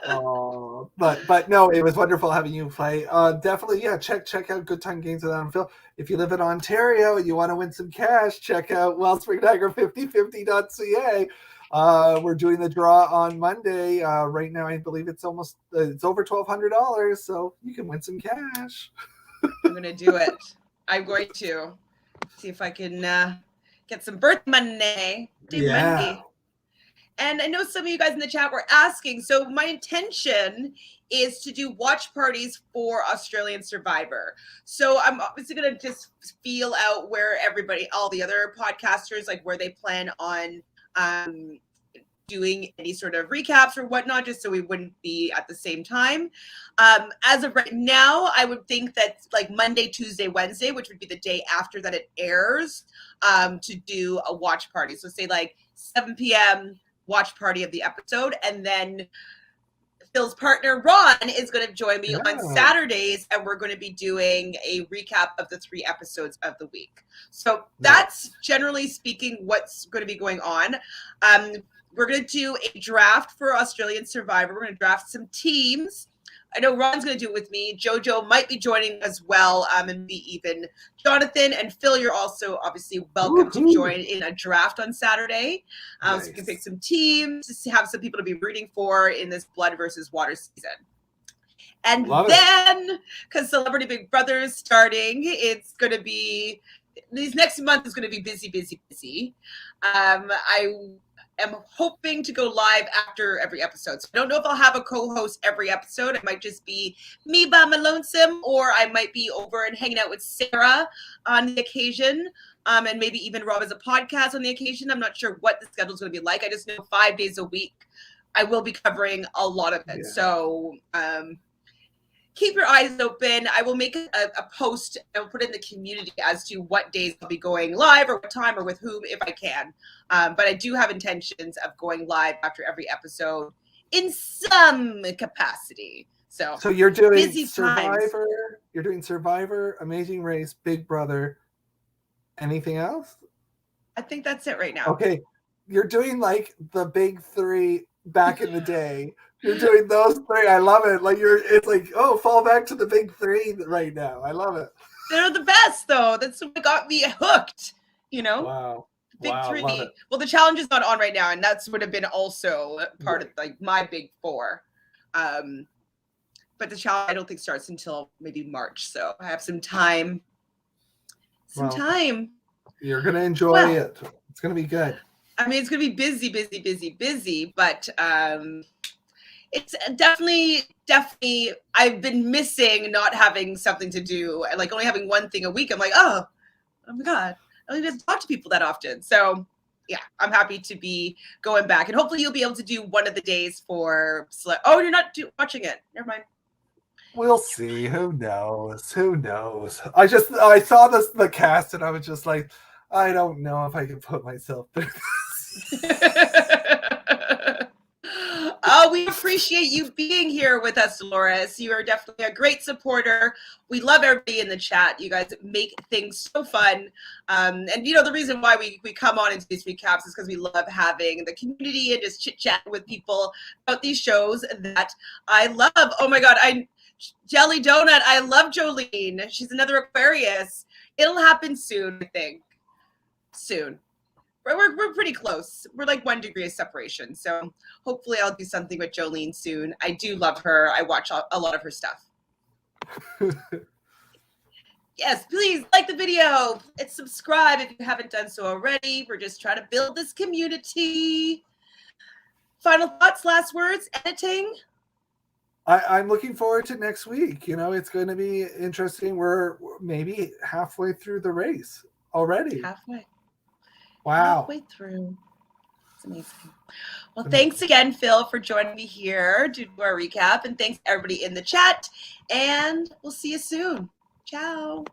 Oh, but no, it was wonderful having you play. Definitely, yeah. Check out Good Time Games with Adam and Phil. If you live in Ontario and you want to win some cash, check out wellspringtiger5050.ca. We're doing the draw on Monday. Right now, I believe it's over $1,200, so you can win some cash. I'm gonna do it. I'm going to see if I can get some birth money. Money. And I know some of you guys in the chat were asking. So my intention is to do watch parties for Australian Survivor. So I'm obviously going to just feel out where everybody, all the other podcasters, like where they plan on doing any sort of recaps or whatnot, just so we wouldn't be at the same time. As of right now, I would think that like Monday, Tuesday, Wednesday, which would be the day after that it airs, to do a watch party. So say like 7 p.m., watch party of the episode, and then Phil's partner Ron is going to join me on Saturdays, and we're going to be doing a recap of the 3 episodes of the week. So that's generally speaking what's going to be going on. We're going to do a draft for Australian Survivor. We're going to draft some teams. I know Ron's going to do it with me. Jojo might be joining as well, and maybe even Jonathan and Phil. You're also obviously welcome to join in a draft on Saturday. So we can pick some teams to have some people to be rooting for in this blood versus water season. And then, because Celebrity Big Brother is starting, it's going to be, these next month is going to be busy, busy, busy. I'm hoping to go live after every episode. So I don't know if I'll have a co-host every episode. It might just be me by my lonesome, or I might be over and hanging out with Sarah on the occasion, and maybe even Rob as a podcast on the occasion. I'm not sure what the schedule is going to be like. I just know 5 days a week I will be covering a lot of it. So keep your eyes open. I will make a post and we'll put it in the community as to what days I'll be going live or what time or with whom if I can. But I do have intentions of going live after every episode in some capacity. So you're doing Survivor, times. You're doing Survivor, Amazing Race, Big Brother. Anything else? I think that's it right now. Okay. You're doing like the big 3 back in the day. You're doing those 3. I love it. Like it's like, oh, fall back to the big 3 right now. I love it. They're the best though. That's what got me hooked, you know? Wow. Big 3. Well, the challenge is not on right now, and that's would have been also part of like my big 4. But the challenge I don't think starts until maybe March. So I have some time. You're gonna enjoy it. It's gonna be good. I mean, it's gonna be busy, busy, busy, busy, but it's definitely I've been missing not having something to do, like only having one thing a week. I'm like, oh my God, I don't even talk to people that often. So yeah, I'm happy to be going back, and hopefully you'll be able to do one of the days for you're not watching it. Never mind. We'll see. Who knows? I saw the cast and I was just like, I don't know if I can put myself through this. Oh, we appreciate you being here with us, Dolores. You are definitely a great supporter. We love everybody in the chat. You guys make things so fun. And you know, the reason why we come on into these recaps is because we love having the community and just chit-chat with people about these shows that I love. Oh my God, Jelly Donut, I love Jolene. She's another Aquarius. It'll happen soon, I think. Soon. We're pretty close. We're like 1 degree of separation. So hopefully I'll do something with Jolene soon. I do love her. I watch a lot of her stuff. Yes, please like the video and subscribe if you haven't done so already. We're just trying to build this community. Final thoughts, last words, editing? I'm looking forward to next week. You know, it's going to be interesting. We're maybe halfway through the race already. Halfway. Wow. Halfway through. It's amazing. Well, thanks again, Phil, for joining me here to do our recap. And thanks everybody in the chat. And we'll see you soon. Ciao.